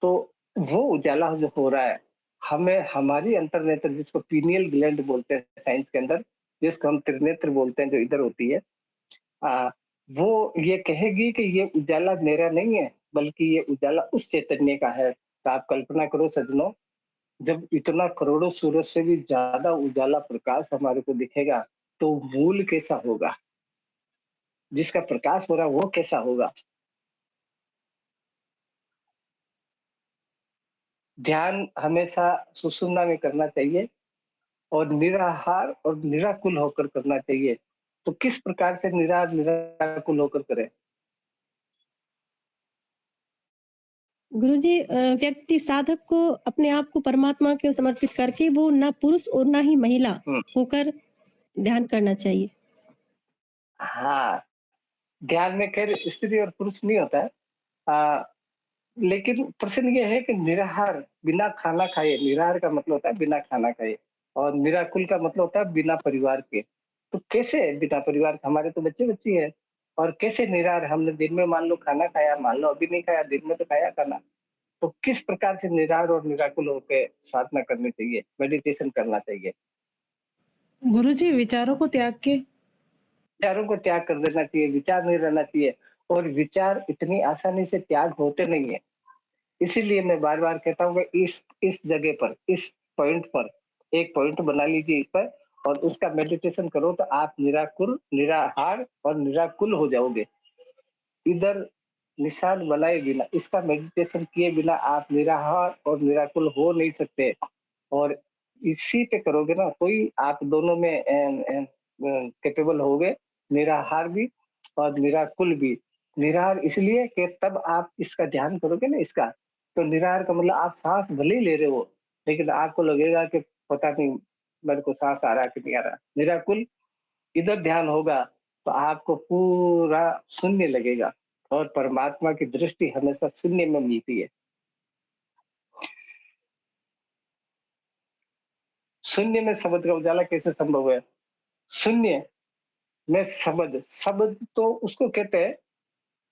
तो वो उजाला जो हो रहा है, हमें हमारी अंतर्नेत्र जिसको पीनियल ग्लैंड बोलते हैं साइंस के अंदर, जिसको हम त्रिनेत्र बोलते हैं जो इधर होती है, आ, वो ये कहेगी कि ये उजाला मेरा नहीं है, बल्कि ये उजाला उस चैतन्य का है। तो आप कल्पना करो सज्जनों, जब इतना करोड़ों सूरज से भी ज्यादा उजाला प्रकाश हमारे को दिखेगा, तो मूल कैसा होगा, जिसका प्रकाश हो रहा है वो कैसा होगा। ध्यान हमेशा सुषुम्ना में करना चाहिए और निराहार और निराकुल होकर करना चाहिए। तो किस प्रकार से निराकुल होकर करें? गुरुजी व्यक्ति साधक को अपने आप को परमात्मा को समर्पित करके वो ना पुरुष और ना ही महिला होकर ध्यान करना चाहिए। हाँ, ध्यान में खैर स्त्री और पुरुष नहीं होता है। आ, लेकिन प्रश्न ये है कि निराहार, बिना खाना खाए, निराहार का मतलब होता है बिना खाना खाए और निराकुल का मतलब होता है बिना परिवार के। तो कैसे बिना परिवार के? हमारे तो बच्चे बच्ची है और कैसे निराहार? हमने दिन में मान लो खाना खाया, मान लो अभी नहीं खाया, दिन में तो खाया खाना। तो किस प्रकार से निराहार और निराकुल होकर साधना करनी चाहिए, मेडिटेशन करना चाहिए? गुरुजी विचारों को त्याग के। विचारों को त्याग कर देना चाहिए, विचार नहीं रहना चाहिए और विचार इतनी आसानी से त्याग होते नहीं है। इसीलिए मैं बार-बार कहता हूँ कि इस जगह पर, इस पॉइंट पर एक पॉइंट बना लीजिए इस पर और उसका मेडिटेशन करो तो आप निराकुल, निराहार और निराकुल हो जाओगे। इधर निशान बनाए बिना, इसका मेडिटेशन किए बिना आप निराहार और निराकुल हो नहीं सकते और इसी पे करोगे ना तो ही आप दोनों में कैपेबल होगे, निराहार भी और निराकुल भी। निराहार इसलिए कि तब आप इसका ध्यान करोगे ना इसका, तो निराहार का मतलब आप सांस भले ही ले रहे हो, लेकिन आपको लगेगा कि पता नहीं मेरे को सांस आ रहा है कि नहीं आ रहा। निराकुल इधर ध्यान होगा तो आपको पूरा शून्य लगेगा और परमात्मा की दृष्टि हमेशा शून्य में मिलती है। शून्य में शब्द का उजाला कैसे संभव है? शून्य में शब्द, शब्द तो उसको कहते हैं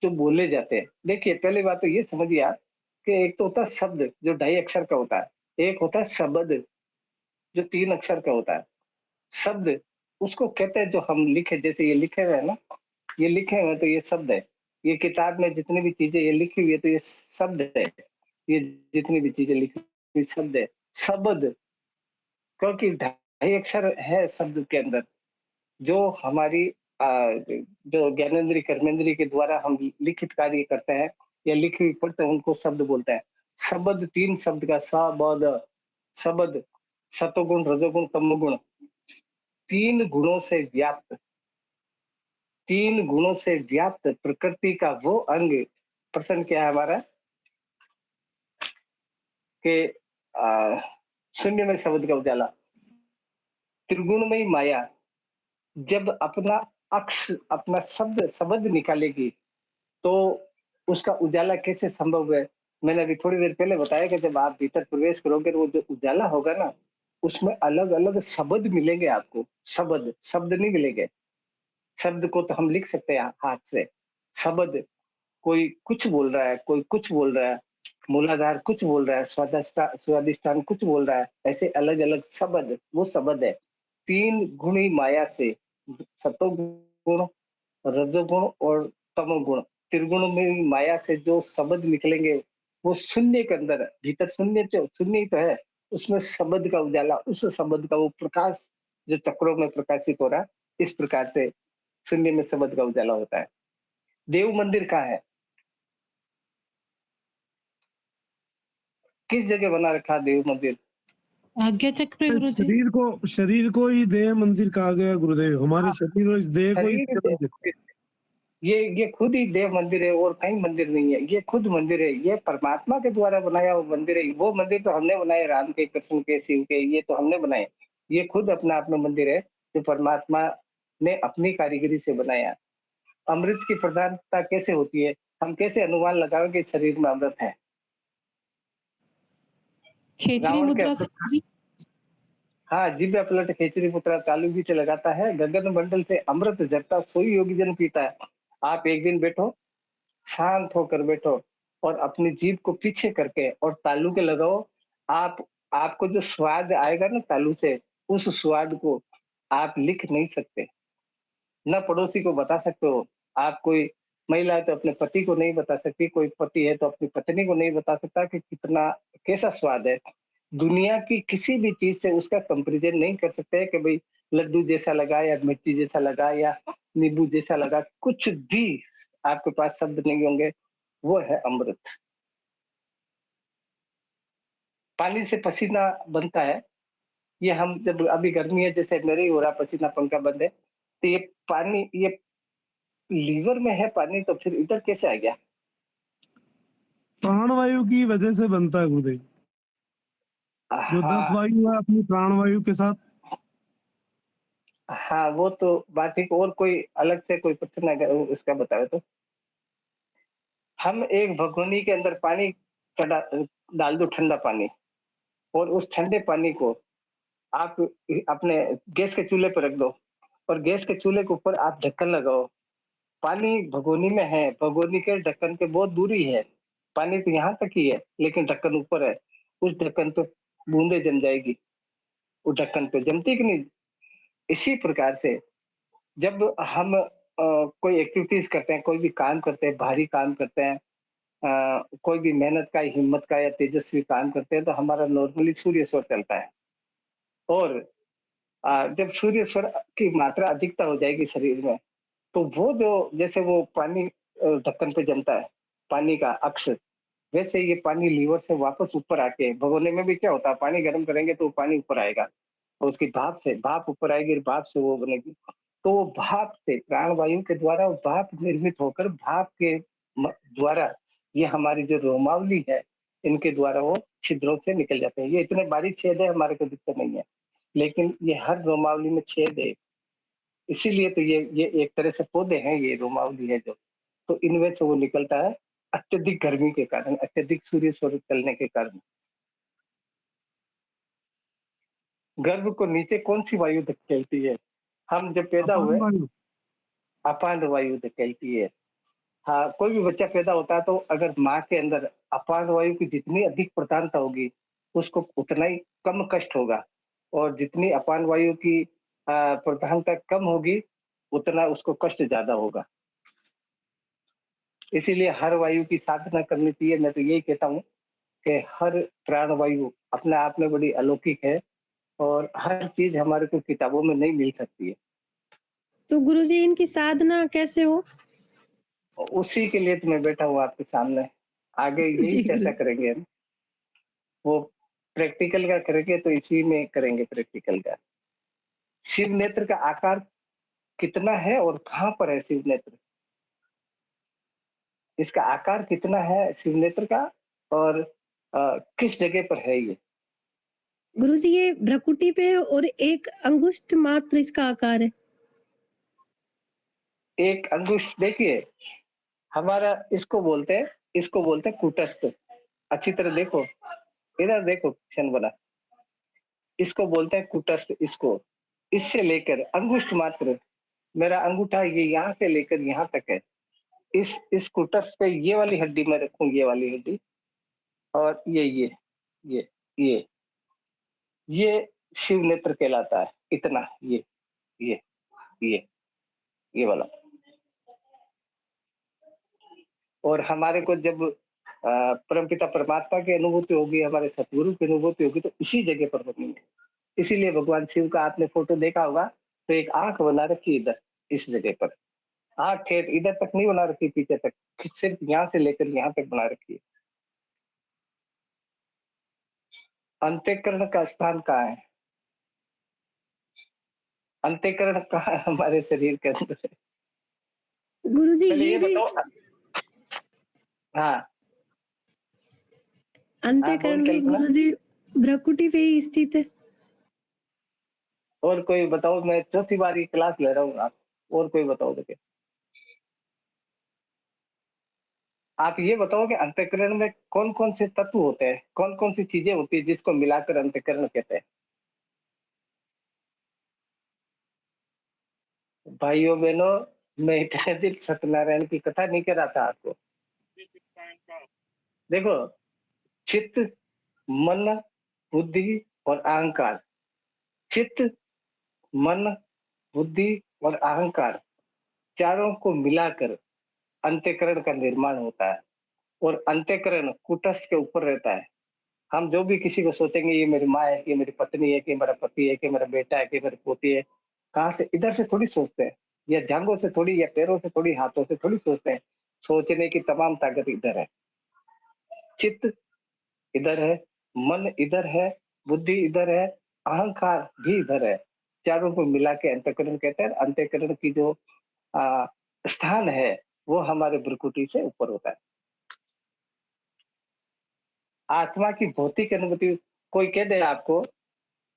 जो बोले जाते हैं। देखिए पहली बात तो ये समझिए आप कि एक तो होता है शब्द जो ढाई अक्षर का होता है, एक होता है शब्द जो 3 अक्षर का होता है। शब्द उसको कहते हैं जो हम लिखे, जैसे ये लिखे हुए हैं ना, ये लिखे हुए हैं तो ये शब्द है। ये किताब में जितनी भी चीजें ये लिखी हुई है तो ये शब्द है। ये जितनी भी चीजें लिखी हुई शब्द है। शब्द क्योंकि ढाई अक्षर है शब्द के अंदर, जो हमारी जो ज्ञानेंद्रिय कर्मेंद्रिय के द्वारा हम लिखित कार्य करते हैं या लिखी हुई पढ़ते हैं उनको शब्द बोलते हैं। शब्द 3 शब्द का सबद, शब्द सतोगुण, रजोगुण, तमोगुण, 3 गुणों से व्याप्त, 3 गुणों से व्याप्त प्रकृति का वो अंग। प्रश्न क्या है हमारा कि शून्य में शब्द का उजाला, त्रिगुणमयी माया जब अपना अपना शब्द निकालेगी तो उसका उजाला कैसे संभव है? मैंने अभी थोड़ी देर पहले बताया कि जब आप भीतर प्रवेश करोगे तो वो जो उजाला होगा ना, उसमें अलग अलग शब्द मिलेंगे आपको। शब्द शब्द नहीं मिलेंगे, शब्द को तो हम लिख सकते हैं हाथ से, शब्द कोई कुछ बोल रहा है, कोई कुछ बोल रहा है, मूलाधार कुछ बोल रहा है, स्वादिष्टान कुछ बोल रहा है, ऐसे अलग-अलग शब्द, वो शब्द है। 3 गुणी माया से सतोगुण, रजोगुण और तमोगुण, त्रिगुण में माया से जो शब्द निकलेंगे, वो शून्य के अंदर, भीतर शून्य ही तो है, उसमें शब्द का उजाला, उस शब्द का वो प्रकाश जो चक्रों में प्रकाशित हो रहा है, इस प्रकार से शून्य में शब्द का उजाला होता है। देव मंदिर कहाँ है? किस जगह बना रखा है देव मंदिर? आज्ञा चक्र है गुरु जी। शरीर को ही देह मंदिर कहा गया गुरुदेव। हमारे हाँ, शरीर और इस देह को ही शरीर देह देव मंदिर। मंदिर। ये खुद ही देव मंदिर है और कहीं मंदिर नहीं है, ये खुद मंदिर है, ये परमात्मा के द्वारा बनाया हुआ मंदिर है। वो मंदिर तो हमने बनाए, राम के, कृष्ण के, शिव के, ये तो हमने बनाए। ये खुद अपना आप में मंदिर है जो परमात्मा ने अपनी कारीगरी से बनाया। अमृत की प्रधानता कैसे होती है? हम कैसे अनुमान लगाएं कि शरीर में अमृत है? खेचरी रावण के मुद्रा से अमृत, गुरु जी। हाँ, जिभ्या पलट खेचरी पुत्रा तालू बीच लगाता है, गगन मंडल से अमृत झरता सोई योगी जन पीता है। आप एक दिन बैठो, शांत होकर बैठो और अपनी जीभ को पीछे करके और तालू के लगाओ। आप आपको जो स्वाद आएगा ना तालू से, उस स्वाद को आप लिख नहीं सकते, न पड़ोसी को बता सकते हो। आप कोई महिला है तो अपने पति को नहीं बता सकती, कोई पति है तो अपनी पत्नी को नहीं बता सकता कि कितना कैसा स्वाद है। दुनिया की किसी भी चीज से उसका कंपैरिजन नहीं कर सकते कि भाई लड्डू जैसा लगा या मिर्ची जैसा लगा या नींबू जैसा लगा, कुछ भी आपके पास शब्द नहीं होंगे। वो है अमृत। पानी से पसीना बनता है। ये हम जब अभी गर्मी है, जैसे मेरे ही हो रहा पसीना, पंखा बंद है, तो ये पानी, ये लीवर में है पानी, तो फिर इधर कैसे आ गया? प्राणवायु की वजह से बनता है गुरुदेव। जो 10 हाँ, वायु है अपनी प्राणवायु के साथ। हाँ, वो तो बात ठीक। और कोई अलग से कोई प्रश्न अगर उसका बताओ तो। हम एक भगोनी के अंदर पानी चढ़ा डाल दो, ठंडा पानी, और उस ठंडे पानी को आप अपने गैस के चूल्हे पर रख दो और गैस के चूल्हे के ऊपर आप ढक्कन लगाओ। पानी भगोनी में है, भगोनी के ढक्कन पे बहुत दूरी है, पानी तो यहाँ तक ही है, लेकिन ढक्कन ऊपर है। उस ढक्कन पे बूंदे जम जाएगी, उस ढक्कन पे जमती कि नहीं? इसी प्रकार से जब हम कोई एक्टिविटीज करते हैं, कोई भी काम करते हैं, भारी काम करते हैं, कोई भी मेहनत का, हिम्मत का या तेजस्वी काम करते हैं, तो हमारा नॉर्मली सूर्य स्वर चलता है। और जब सूर्य स्वर की मात्रा अधिकता हो जाएगी शरीर में, तो वो जो जैसे वो पानी ढक्कन पे जमता है, पानी का अक्ष, वैसे ये पानी लीवर से वापस ऊपर आके भगोने में भी क्या होता है, पानी गर्म करेंगे तो पानी ऊपर आएगा और उसकी भाप ऊपर आएगी, भाप से वो बनेगी। तो वो भाप से, प्राणवायु के द्वारा वो भाप निर्मित होकर भाप के द्वारा ये हमारी जो रोमावली है, इनके द्वारा वो छिद्रों से निकल जाते हैं। ये इतने बारीक छेद है, हमारे को दिक्कत नहीं है, लेकिन ये हर रोमावली में छेद है। इसीलिए तो ये एक तरह से पौधे हैं, ये रोमावली है जो, तो इनमें से वो निकलता है अत्यधिक गर्मी के कारण, अत्यधिक सूर्य स्वरूप चलने के कारण। गर्भ को नीचे कौन सी वायु धकेलती है? हम जब पैदा अपान हुए, वायु। अपान वायु धकेलती है। हाँ, कोई भी बच्चा पैदा होता है तो अगर माँ के अंदर अपान वायु की जितनी अधिक प्रधानता होगी, उसको उतना ही कम कष्ट होगा, और जितनी अपान वायु की प्रधानता कम होगी, उतना उसको कष्ट ज्यादा होगा। इसीलिए हर वायु की साधना करनी चाहिए। मैं तो यही कहता हूँ कि हर प्राण वायु अपने आप में बड़ी अलौकिक है और हर चीज हमारे को किताबों में नहीं मिल सकती है। तो गुरुजी इनकी साधना कैसे हो? उसी के लिए तो मैं बैठा हूँ आपके सामने। आगे यही जी चर्चा गुरु। करेंगे हम। वो प्रैक्टिकल का करेंगे तो इसी में करेंगे प्रैक्टिकल का। शिव नेत्र का आकार कितना है और कहाँ पर है शिव नेत्र? इसका आकार कितना है शिव नेत्र का, और किस जगह पर है ये? गुरुजी ये भ्रकुटी पे और एक अंगुष्ठ मात्र इसका आकार है। एक अंगुष्ठ देखिए, हमारा इसको बोलते हैं कूटस्थ। अच्छी तरह देखो, इधर देखो क्षण बना, इसको बोलते हैं कूटस्थ। इसको, इससे लेकर अंगुष्ठ मात्र, मेरा अंगूठा ये यहाँ से लेकर यहाँ तक है, इस कुटस्थ पे ये वाली हड्डी मैं रखूं, ये वाली हड्डी, और ये ये ये शिव नेत्र कहलाता है। इतना ये ये ये वाला। और हमारे को जब परमपिता परमात्मा की अनुभूति होगी, हमारे सतगुरु की अनुभूति होगी, तो इसी जगह पर होनी है। इसीलिए भगवान शिव का आपने फोटो देखा होगा, तो एक आंख बना रखी इधर, इस जगह पर। आंख ठेठ इधर तक नहीं बना रखी, पीछे तक, सिर्फ यहाँ से लेकर यहाँ तक बना रखी है। अंत्यकरण का स्थान कहाँ है? अंत्यकरण कहाँ है हमारे शरीर के अंदर? गुरुजी पहले ये ये भी बताओ। हाँ, अंत्यकरण बोल भी कल्पना। गुरुजी भ्रकुटी पे ही स्थित है। और कोई बताओ, मैं चौथी बार की क्लास ले रहा हूँ। आप और कोई बताओ देखिए। आप ये बताओ कि अंतःकरण में कौन कौन से तत्व होते हैं, कौन कौन सी चीजें होती है जिसको मिलाकर अंतःकरण कहते हैं? भाइयों बहनों, मैं इतने दिन सत्यनारायण की कथा नहीं कर रहा था आपको। देखो, चित्त, मन, बुद्धि और अहंकार। चित्त, मन, बुद्धि और अहंकार, चारों को मिलाकर अंतःकरण का निर्माण होता है। और अंतःकरण कुटस्थ के ऊपर रहता है। हम जो भी किसी को सोचेंगे, ये मेरी माँ है, ये मेरी पत्नी है, कि मेरा पति है, कि मेरा बेटा है, कि मेरी पोती है, कहाँ से? इधर से थोड़ी सोचते हैं, या जांघों से थोड़ी, या पैरों से थोड़ी, हाथों से थोड़ी सोचते हैं। सोचने की तमाम ताकत इधर है। चित्त इधर है, मन इधर है, बुद्धि इधर है, अहंकार भी इधर है। चारों को मिला के अंतःकरण कहते हैं। अंतःकरण की जो स्थान है, वो हमारे भ्रुकुटी से ऊपर होता है। आत्मा की भौतिक अनुभूति, कोई कह दे आपको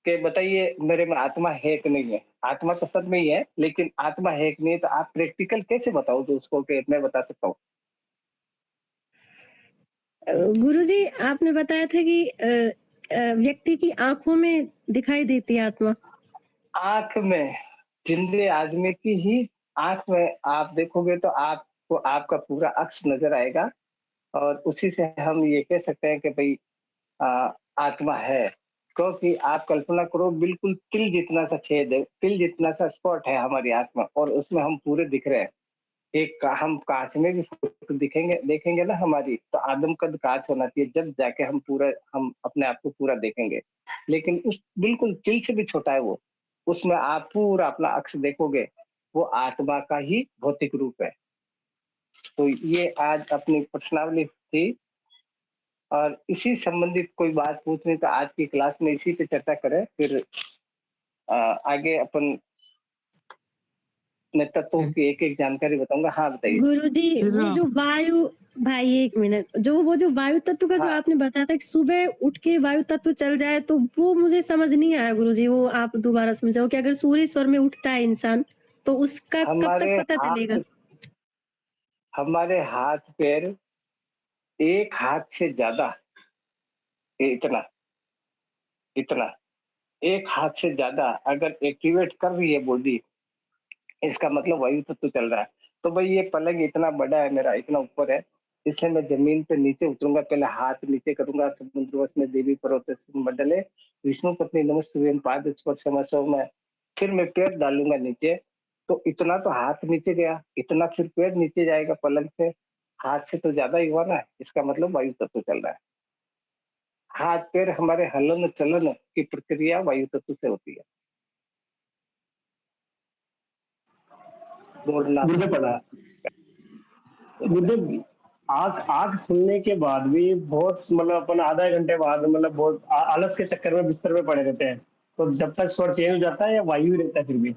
कि बताइए मेरे में आत्मा है कि नहीं है? आत्मा तो सब में ही है, लेकिन आत्मा है कि नहीं, तो आप प्रैक्टिकल कैसे बताओ तो उसको कि मैं बता सकता हूँ? गुरुजी आपने बताया था कि व्यक्ति की आंखों में दिखाई देती है आत्मा। आंख में, जिंदे आदमी की ही आंख में आप देखोगे तो आपको आपका पूरा अक्ष नजर आएगा, और उसी से हम ये कह सकते हैं कि भाई आत्मा है। क्योंकि आप कल्पना करो, बिल्कुल तिल जितना सा छेद है, तिल जितना सा स्पॉट है हमारी आत्मा, और उसमें हम पूरे दिख रहे हैं। हम कांच में भी फोटो दिखेंगे, देखेंगे ना हमारी, तो आदम कद कांच होना चाहिए, जब जाके हम अपने आप को पूरा देखेंगे। लेकिन उस बिल्कुल तिल से भी छोटा है वो। उसमें आप पूरा अपना अक्ष देखोगे, वो आत्मा का ही भौतिक रूप है। तो ये आज अपनी प्रश्नावली थी, और इसी संबंधित कोई बात पूछनी तो आज की क्लास में इसी पे चर्चा करें। फिर आगे अपन मैं तत्वों की एक एक जानकारी बताऊंगा। हाँ बताइए। गुरुजी श्री वो राम। जो वायु, भाई एक मिनट, वो जो वायु तत्व का जो हाँ, आपने बताया था कि सुबह उठ के वायु तत्व चल जाए, तो वो मुझे समझ नहीं आया गुरुजी, वो आप दोबारा समझाओ कि अगर सूर्य स्वर में उठता है इंसान, तो उसका कब तक हमारे पता चलेगा? हमारे हाथ पैर एक हाथ से ज्यादा, इतना इतना एक हाथ से ज्यादा अगर एक्टिवेट कर रही है बॉडी, इसका मतलब वायु तत्व चल रहा है। तो भाई ये पलंग इतना बड़ा है, मेरा इतना ऊपर है, इसलिए मैं जमीन पे नीचे उतरूंगा, पहले हाथ नीचे करूंगा, समुद्र वश में देवी पर्वत मंडले विष्णु पत्नी नमस्तुभ्यं पाद स्पर्शमसो में, फिर मैं पैर डालूंगा नीचे। तो इतना तो हाथ नीचे गया, इतना फिर पैर नीचे जाएगा पलंग से, हाथ से तो ज्यादा ही हुआ ना। इसका मतलब वायु तत्व चल रहा है। हाथ पैर हमारे हलन चलन की प्रक्रिया वायु तत्व से होती है। दौड़ना मुझे भागना। पता मुझे आंख आंख खुलने के बाद भी बहुत, मतलब अपन आधा एक घंटे बाद मतलब बहुत आलस के चक्कर में बिस्तर में पड़े रहते हैं। तो जब तक स्वर चेंज हो जाता है या वायु ही रहता है फिर भी?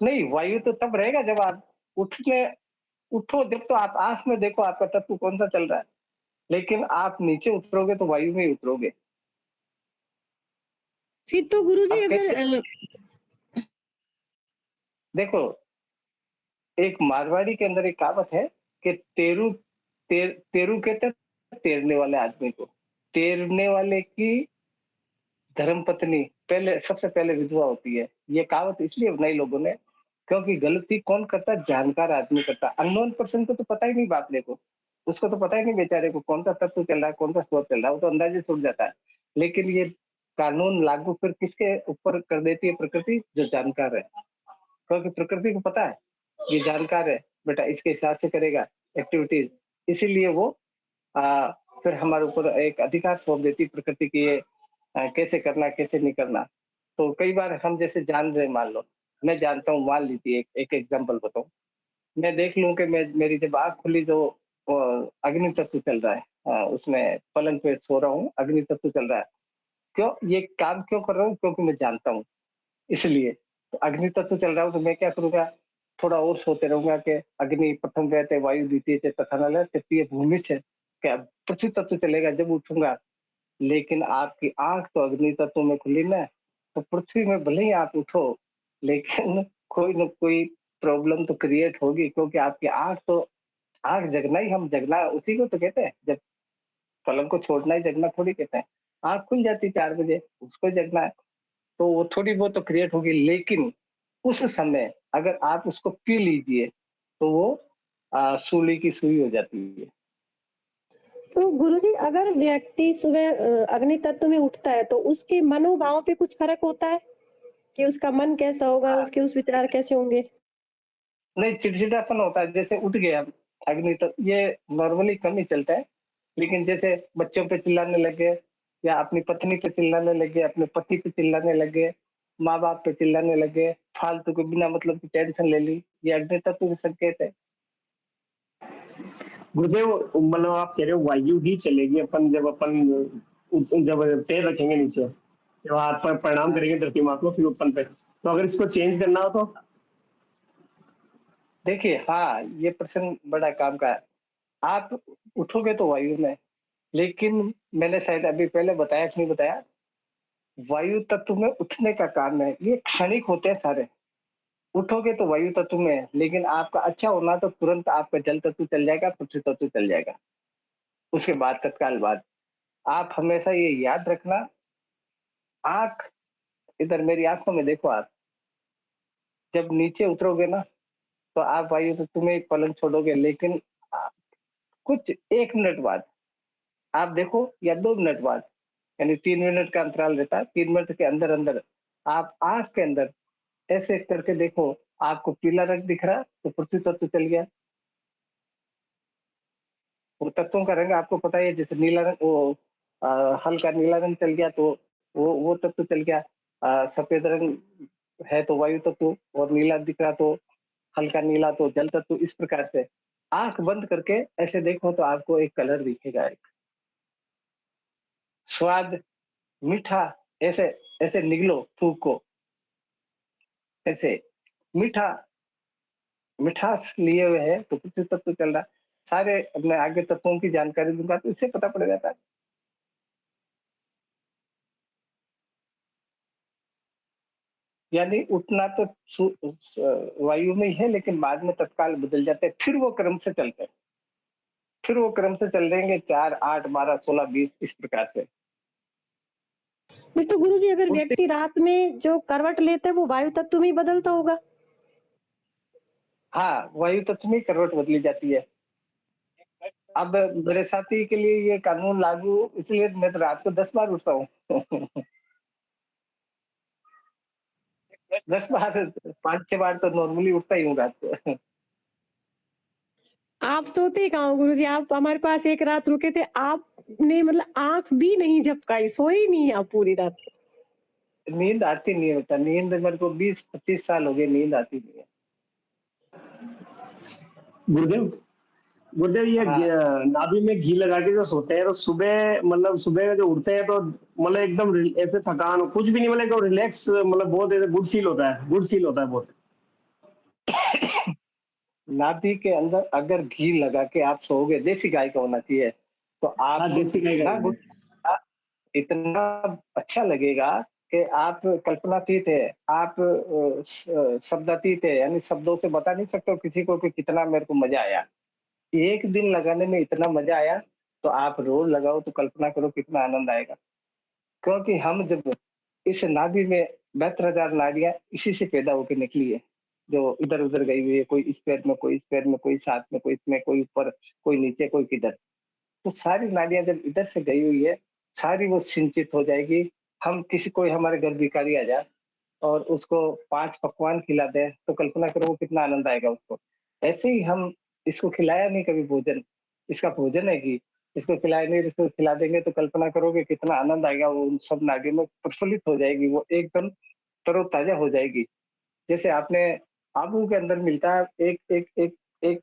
नहीं, वायु तो तब रहेगा जब आप उठने उठो, जब तो आप आंख में देखो आपका तत्व कौन सा चल रहा है। लेकिन आप नीचे उतरोगे तो वायु में ही उतरोगे। फिर तो गुरुजी अब अगर कैसे? देखो, एक मारवाड़ी के अंदर एक कहावत है कि तेरू कहते हैं तैरने वाले आदमी को। तैरने वाले की धर्म पत्नी पहले सबसे पहले विधवा होती है। ये कहावत इसलिए बनाई लोगों ने क्योंकि गलती कौन करता है? जानकार आदमी करता है। अननोन पर्सन को तो पता ही नहीं बापले को, उसको तो पता ही नहीं बेचारे को कौन सा तत्व चल रहा है, कौन सा स्वर चल रहा है, वो तो अंदाजे छूट जाता है। लेकिन ये कानून लागू फिर किसके ऊपर कर देती है प्रकृति? जो जानकार है, क्योंकि प्रकृति को पता है ये जानकार है, बेटा इसके हिसाब से करेगा एक्टिविटीज, इसीलिए वो आ, फिर हमारे ऊपर एक अधिकार सौंप देती प्रकृति की, ये कैसे करना कैसे नहीं करना। तो कई बार हम जैसे जान रहे, मान लो मैं जानता हूँ, मान लीजिए एक एग्जाम्पल बताऊं, मैं देख लूं कि मैं मेरी जब आँख खुली तो अग्नि तत्व चल रहा है, उसमें पलंग पे सो रहा हूँ, अग्नि तत्व चल रहा है। क्यों ये काम क्यों कर रहा हूँ? क्योंकि मैं जानता हूँ, इसलिए। तो अग्नि तत्व चल रहा हूँ तो मैं क्या करूंगा? थोड़ा और सोते रहूंगा कि अग्नि प्रथम व्यते वायु द्वितीय च तथा नल तृतीय भूमि से, क्या पृथ्वी तत्व चलेगा जब उठूंगा। लेकिन आपकी आंख तो अग्नि तत्व में खुली ना, तो पृथ्वी में भले ही आप उठो, लेकिन कोई न कोई प्रॉब्लम तो क्रिएट होगी, क्योंकि आपकी आंख तो, आंख जगना ही, हम जगना उसी को तो कहते हैं, जब पलंग को छोड़ना ही जगना थोड़ी कहते हैं। आंख खुल जाती 4 बजे, उसको जगना है, तो वो थोड़ी बहुत तो क्रिएट होगी। लेकिन उस समय अगर आप उसको पी लीजिए तो वो सूली की सुई हो जाती है। तो गुरुजी अगर व्यक्ति सुबह अग्नि तत्व में उठता है तो उसके मनोभाव पे कुछ फर्क होता है कि उसका मन कैसा होगा, उसके उस विचार कैसे होंगे? नहीं, चिड़चिड़ापन होता है, जैसे उठ गया अग्नि तत्व, ये नॉर्मली कम ही चलता है। लेकिन जैसे बच्चों पे चिल्लाने लगे, या अपनी पत्नी पे चिल्लाने लगे, अपने पति पे चिल्लाने लगे, माँ बाप पे चिल्लाने लगे, फालतू के बिना मतलब की टेंशन ले ली, ये अग्नि तत्व के संकेत है। गुरुदेव, मतलब आप कह रहे हो वायु ही चलेगी, अपन जब जब पैर रखेंगे नीचे, जब हाथ पर प्रणाम करेंगे धरती माँ को, फिर ऊपर पे, तो अगर इसको चेंज करना हो तो? देखिए, हाँ, ये प्रश्न बड़ा काम का है। आप उठोगे तो वायु में, लेकिन मैंने शायद अभी पहले बताया कि नहीं बताया, वायु तत्व में उठने का काम है, ये क्षणिक होते हैं सारे। उठोगे तो वायु तत्व में है, लेकिन आपका अच्छा होना तो तुरंत आपका जल तत्व चल जाएगा, पृथ्वी तत्व चल जाएगा। उसके बाद तत्काल बाद आप हमेशा ये याद रखना, आंख, इधर मेरी आंखों में देखो आप, जब नीचे उतरोगे ना तो आप वायु तत्व में पलंग छोड़ोगे, लेकिन आ, कुछ 1 मिनट बाद आप देखो, या 2 मिनट बाद, यानी 3 मिनट का अंतराल रहता है, 3 मिनट के अंदर अंदर आप आंख के अंदर ऐसे करके देखो, आपको पीला रंग दिख रहा तो पृथ्वी तत्व चल गया। वो तत्वों का रंग आपको पता ही है, जैसे नीला रंग, वो हल्का नीला रंग चल गया तो वो तत्व चल गया। सफेद रंग है तो वायु तत्व, और नीला दिख रहा तो हल्का नीला तो जल तत्व। इस प्रकार से आंख बंद करके ऐसे देखो तो आपको एक कलर दिखेगा, एक स्वाद, मीठा, ऐसे ऐसे निगलो थूक को, ऐसे मीठा, मिठास लिए हुए है तो पृथ्वी तत्व चल रहा है। सारे अपने आगे तत्वों की जानकारी दूंगा तो इससे पता पड़ जाता है। यानी उठना तो वायु में ही है, लेकिन बाद में तत्काल बदल जाते हैं, फिर वो क्रम से चलते हैं, फिर वो क्रम से चल देंगे 4, 8, 12, 16, 20 इस प्रकार से। फिर तो गुरुजी अगर उठते, व्यक्ति रात में जो करवट लेता है वो वायु तत्व में ही बदलता होगा? हाँ, वायु तत्व में करवट बदली जाती है। अब मेरे साथी के लिए ये कानून लागू, इसलिए मैं तो रात को 10 बार उठता हूँ। 10 बार, 5-6 बार तो नॉर्मली उठता ही हूँ रात को। आप सोते कहाँ हो गुरुजी? आप हमारे पास एक रात रुके थे, आपने मतलब आँख भी नहीं झपकाई, सोए ही नहीं आप पूरी रात। नींद आती नहीं है बेटा, नींद मेरे को 20-25 साल हो गए, नींद आती नहीं है। गुरुदेव, गुरुदेव, ये हाँ, नाभि में घी लगा के जो सोते हैं तो सुबह, मतलब सुबह जो उठते हैं तो मतलब एकदम ऐसे थकान कुछ भी नहीं, मतलब एकदम रिलैक्स, मतलब बहुत ऐसे गुड फील होता है, गुड फील होता है बहुत। नाभि के अंदर अगर घी लगा के आप सोओगे, देसी गाय का होना चाहिए, तो हाँ, आपको देसी गाय का इतना घी है। इतना अच्छा लगेगा कि आप कल्पनातीत है, आप शब्दातीत है, यानी शब्दों से बता नहीं सकते हो किसी को कि कितना मेरे को मजा आया। एक दिन लगाने में इतना मजा आया, तो आप रोज लगाओ तो कल्पना करो कितना आनंद आएगा। क्योंकि हम जब इस नाभि में 72,000 नाड़ियां इसी से पैदा होकर निकली है। जो इधर उधर गई हुई है, कोई इस पैर में, कोई इस पैर में, कोई साथ में, कोई इसमें, कोई ऊपर, कोई नीचे, कोई किधर। तो सारी नाड़ियां जब इधर से गई हुई है, सारी वो सिंचित हो जाएगी। हम किसी कोई हमारे घर भिखारी आ जाए और उसको 5 पकवान खिला दें, तो कल्पना करो वो कितना आनंद आएगा उसको। ऐसे ही हम इसको खिलाया नहीं कभी भोजन, इसका भोजन है कि इसको खिलाया नहीं, इसको खिला देंगे तो कल्पना करोगे कितना आनंद आएगा, वो उन सब नाड़ियों में प्रफुल्लित हो जाएगी, वो एकदम तरोताजा हो जाएगी। जैसे आपने आबू के अंदर मिलता है एक एक एक एक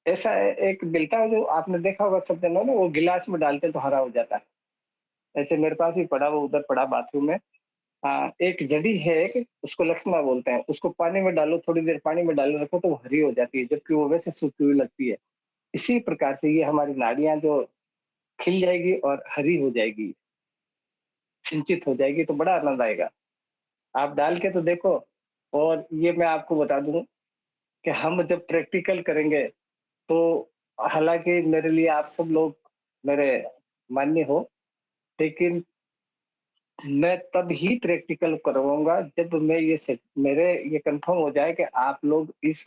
ऐसा एक मिलता है जो आपने देखा होगा सब जनों ने, वो गिलास में डालते हैं तो हरा हो जाता है। ऐसे मेरे पास भी पड़ा, वो उधर पड़ा बाथरूम में। एक जड़ी है, एक उसको लक्ष्मा बोलते हैं, उसको पानी में डालो, थोड़ी देर पानी में डाले रखो तो वो हरी हो जाती है, जबकि वो वैसे सूखी हुई लगती है। इसी प्रकार से ये हमारी नाड़ियां जो खिल जाएगी और हरी हो जाएगी, सिंचित हो जाएगी, तो बड़ा आनंद आएगा। आप डाल के तो देखो। और ये मैं आपको बता दूं कि हम जब प्रैक्टिकल करेंगे तो हालांकि मेरे लिए आप सब लोग मेरे मान्य हो, लेकिन मैं तब ही प्रैक्टिकल करवाऊंगा जब मैं मेरे ये कंफर्म हो जाए कि आप लोग इस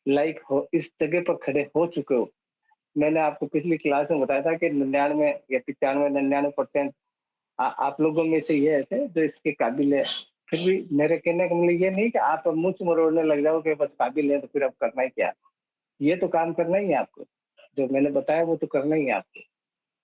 लायक हो, इस जगह पर खड़े हो चुके हो। मैंने आपको पिछली क्लास में बताया था कि 99 या 95 99% आप लोगों में से ये ऐसे जो इसके काबिल है। फिर भी मेरे कहने का मतलब ये नहीं कि आप अब मुंह मरोड़ने लग जाओ कि बस काबिल है तो फिर अब करना ही क्या। ये तो काम करना ही है आपको, जो मैंने बताया वो तो करना ही है आपको।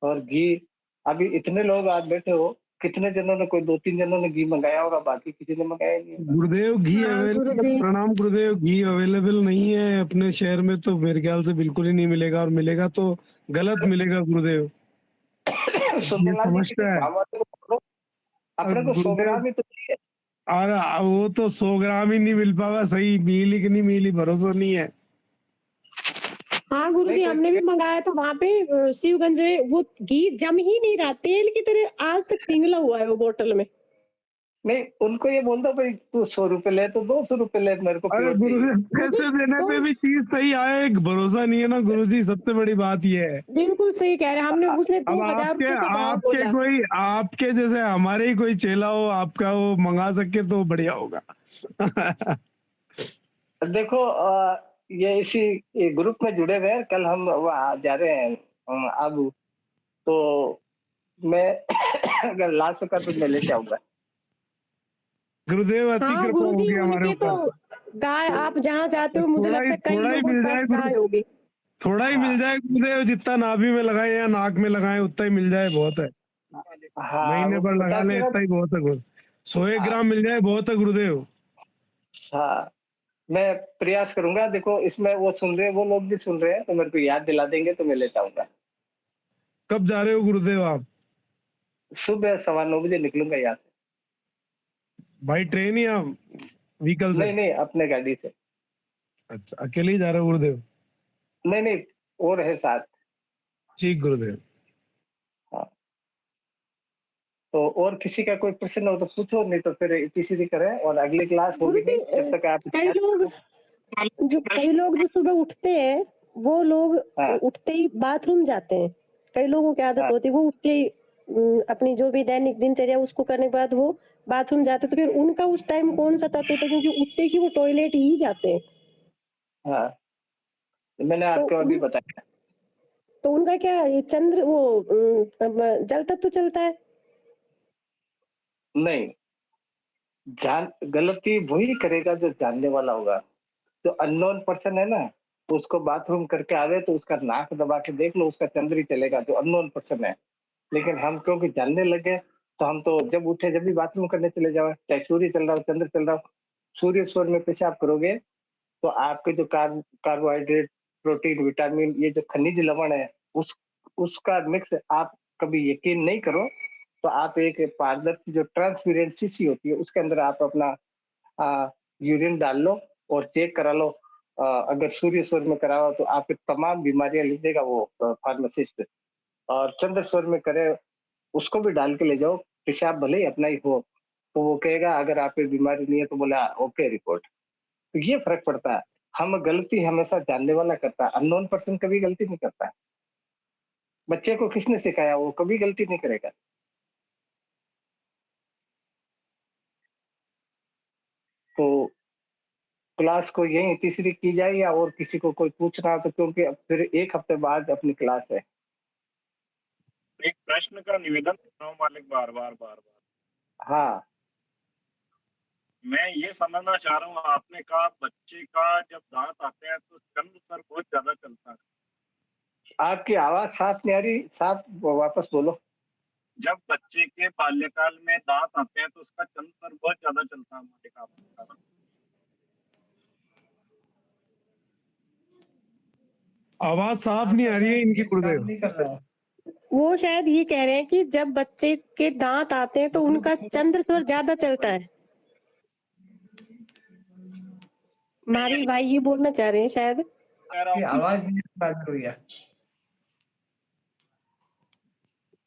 और घी, अभी इतने लोग आज बैठे हो, कितने जनों ने, कोई 2-3 जनों ने घी मंगाया होगा, बाकी किसी ने मंगाया नहीं होगा। गुरुदेव घी हाँ अवेलेबल, गुरुजी। प्रणाम गुरुदेव, घी अवेलेबल नहीं है अपने शहर में, तो मेरे ख्याल से बिल्कुल ही नहीं मिलेगा, और मिलेगा तो गलत मिलेगा गुरुदेव। ये सुंदरलाल जी किसी समझता है काम वाले को पकड़ो, अपने को 100 गुरुदेव। ग्राम ही तो चाहिए। और वो तो 100 ग्राम ही नहीं मिल पावा, सही मिली कि नहीं मिली भरोसा नहीं है। हाँ नहीं गुरुजी, तो हमने भी मंगाया था वहां पे शिवगंज में, वो घी जम ही नहीं रहा, तेल की तरह आज तक पिघला हुआ है वो बोतल में। नहीं, उनको ये बोल दो भाई तू 100 रुपए ले तो 200 रुपए ले, मेरे को अरे प्योर चाहिए। गुरुदेव, गुरुजी पैसे देने तो पे भी चीज सही आए, एक भरोसा नहीं है ना गुरुजी, सबसे बड़ी बात ये है। बिल्कुल सही कह रहे हैं, हमने उसने अब 2000 रुपए का भाव आपके बोला। कोई, आपके जैसे हमारे ही कोई चेला हो आपका, वो मंगा सके तो बढ़िया होगा। देखो ये इसी ये ग्रुप में जुड़े हुए हैं, कल हम वहाँ जा रहे हैं आबू, तो मैं अगर ला सका तो मैं लेके आऊंगा। गुरुदेव अति हाँ कृपा गुरुजी, होगी हमारे उनके तो ऊपर। गाय, आप जहाँ जाते हो मुझे लगता है कई थोड़ा ही लोगों मिल के जाए पास गुरु, गाय होगी। थोड़ा ही मिल हाँ जाए गुरुदेव, जितना नाभि में लगाए या नाक में लगाए उतना ही मिल जाए बहुत है। हाँ, महीने वो पर लगा 50 ले ग्राम। इतना ही बहुत है गुरु। 100 हाँ ग्राम मिल जाए बहुत है गुरुदेव। हाँ, मैं प्रयास करूंगा। देखो इसमें वो सुन रहे हैं, वो लोग भी सुन रहे हैं, तो मेरे को याद दिला देंगे तो मैं लेता आऊंगा। कब जा रहे हो गुरुदेव आप? सुबह 9:15 निकलूंगा यहाँ से। बाई ट्रेन या व्हीकल से? नहीं नहीं, अपने गाड़ी से। अच्छा, अकेले ही जा रहे हो गुरुदेव? नहीं नहीं, और है साथ। ठीक गुरुदेव। हाँ, तो और किसी का कोई प्रश्न हो तो पूछो, नहीं तो फिर इसी करें, और अगली क्लास होगी गुरुजी नहीं जब तक आप। कई लोग जो सुबह उठते हैं, वो लोग हाँ उठते ही बाथरूम जाते हैं। कई लोगों की आदत हाँ होती है वो उठते ही अपनी जो भी दैनिक दिनचर्या उसको करने के बाद वो बाथरूम जाते हैं, तो फिर उनका उस टाइम कौन सा तत्व होता है, क्योंकि उठते ही वो टॉयलेट ही जाते हैं। हाँ, तो मैंने तो आपको अभी बताया। उनका क्या, ये चंद्र वो जल तत्व चलता है? नहीं, जान गलती वही करेगा जो जानने वाला होगा। जो अननोन पर्सन है ना, उसको बाथरूम करके आवे तो उसका नाक दबा के देख लो, उसका चंद्र ही चलेगा, जो अननोन पर्सन है। लेकिन हम क्योंकि जानने लगे, तो हम तो जब उठे जब भी बाथरूम करने चले जाओ, चाहे सूर्य चल रहा हो चंद्र चल रहा हो। सूर्य स्वर में पेशाब करोगे तो आपके जो कार्बोहाइड्रेट, प्रोटीन, विटामिन, ये जो खनिज लवण है, उस उसका मिक्स आप कभी यकीन नहीं करो, तो आप एक पारदर्शी जो ट्रांसपेरेंट शीशी होती है उसके अंदर आप अपना यूरिन डाल लो और चेक करा लो। अगर सूर्य स्वर में कराओ तो आपके तमाम बीमारियां लिख देगा वो फार्मासिस्ट। और चंद्र स्वर में करे, उसको भी डाल के ले जाओ, पेशाब भले ही अपना ही हो, तो वो कहेगा अगर आप पे बीमारी नहीं है तो बोला ओके रिपोर्ट। तो ये फर्क पड़ता है। हम गलती हमेशा जानने वाला करता है, अननोन पर्सन कभी गलती नहीं करता है। बच्चे को किसने सिखाया, वो कभी गलती नहीं करेगा। तो क्लास को यहीं तीसरी की जाए या और किसी को कोई पूछना हो तो, क्योंकि अब फिर 1 हफ्ते बाद अपनी क्लास है। एक प्रश्न का निवेदन कर रहा हूँ मालिक, बार-बार। हाँ, मैं ये समझना चाह रहा हूँ, आपने कहा बच्चे का जब दाँत आते हैं तो चंद्र सर बहुत ज़्यादा चलता है। आपकी आवाज़ साफ नहीं आ रही, साफ वापस बोलो। जब बच्चे के बाल्यकाल में दाँत आते हैं तो उसका चंद्र सर बहुत ज़्यादा चलता है मालिक, आपने कहा। आवाज साफ नहीं आ रही है इनकी गुरुदेव। नहीं कर रहा है। वो शायद ये कह रहे हैं कि जब बच्चे के दांत आते हैं तो उनका चंद्र स्वर ज्यादा चलता है। महावीर भाई ये बोलना चाह रहे हैं शायद। कह रहा आपकी हूँ, आवाज़ नहीं बात हो रही है।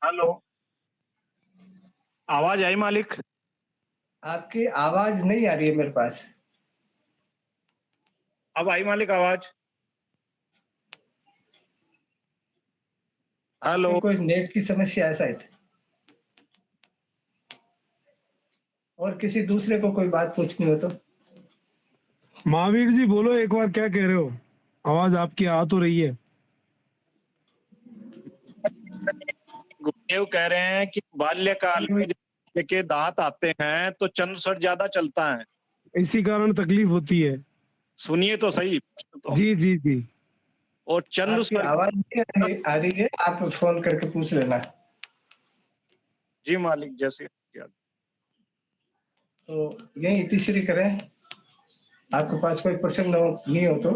हेलो, आवाज आई मालिक? आपकी आवाज़ नहीं आ रही है मेरे पास। अब आई मालिक आवाज? हेलो, आपकी कोई नेट की समस्या है शायद। और किसी दूसरे को कोई बात पूछनी हो तो। महावीर जी बोलो एक बार, क्या कह रहे हो? आवाज आपकी आ तो रही है। गुरुदेव कह रहे हैं कि बाल्यकाल में जब बच्चे के दांत आते हैं तो चंद्र सर ज्यादा चलता है। इसी कारण तकलीफ होती है। सुनिए तो सही तो। जी जी जी। और चंद्र आपकी सर, आवाज़ नहीं आ रही है, आप फोन करके पूछ लेना। जी मालिक, जैसे याद। तो यही तीसरी करें। आपके पास कोई प्रश्न नहीं हो तो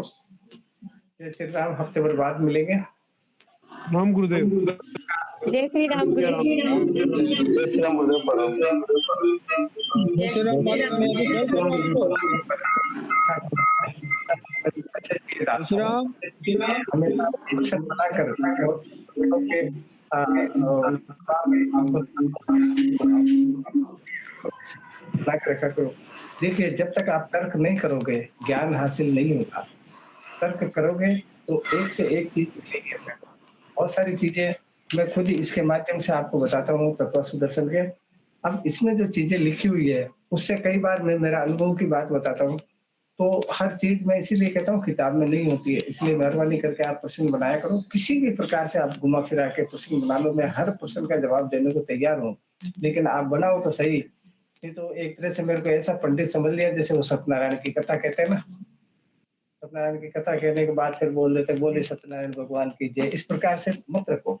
जय श्री राम, हफ्ते भर बाद मिलेंगे। राम गुरुदेव। जय श्री राम गुरु जी। जय श्री राम गुरुदेव, प्रणाम। जय श्री राम मालिक, मैं अभी कॉल करूँ आपको। जय श्री राम। हमेशा प्रश्न बनाकर क्योंकि बना के रखा करो। देखिए, जब तक आप तर्क नहीं करोगे ज्ञान हासिल नहीं होगा। तर्क करोगे तो एक से एक चीज मिलेगी अपने को। बहुत सारी चीजें मैं खुद ही इसके माध्यम से आपको बताता हूँ तत्व सुदर्शन के। अब इसमें जो चीजें लिखी हुई है उससे कई बार मैं मेरा अनुभव की बात बताता हूँ। तो हर चीज मैं इसीलिए कहता हूँ किताब में नहीं होती है, इसलिए मेहरबानी करके आप प्रश्न बनाया करो। किसी भी प्रकार से आप घुमा फिरा के प्रश्न बना लो, मैं हर प्रश्न का जवाब देने को तैयार हूँ, लेकिन आप बनाओ तो सही। नहीं तो एक तरह से मेरे को ऐसा पंडित समझ लिया जैसे वो सत्यनारायण की कथा कहते हैं ना, सत्यनारायण की कथा कहने के बाद फिर बोल देते बोले सत्यनारायण भगवान की जय। इस प्रकार से मत रखो,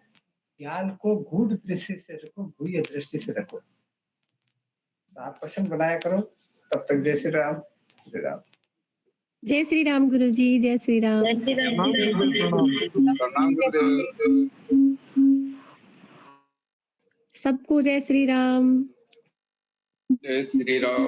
ज्ञान को गूढ़ दृष्टि से रखो, गुह्य दृष्टि से रखो। तो आप प्रश्न बनाया करो। तब तक जय श्री राम, श्री राम। जय श्री राम गुरु जी। जय श्री राम। जय श्री राम। राम गुरुदेव, प्रणाम। सबको जय श्री राम। जय श्री राम।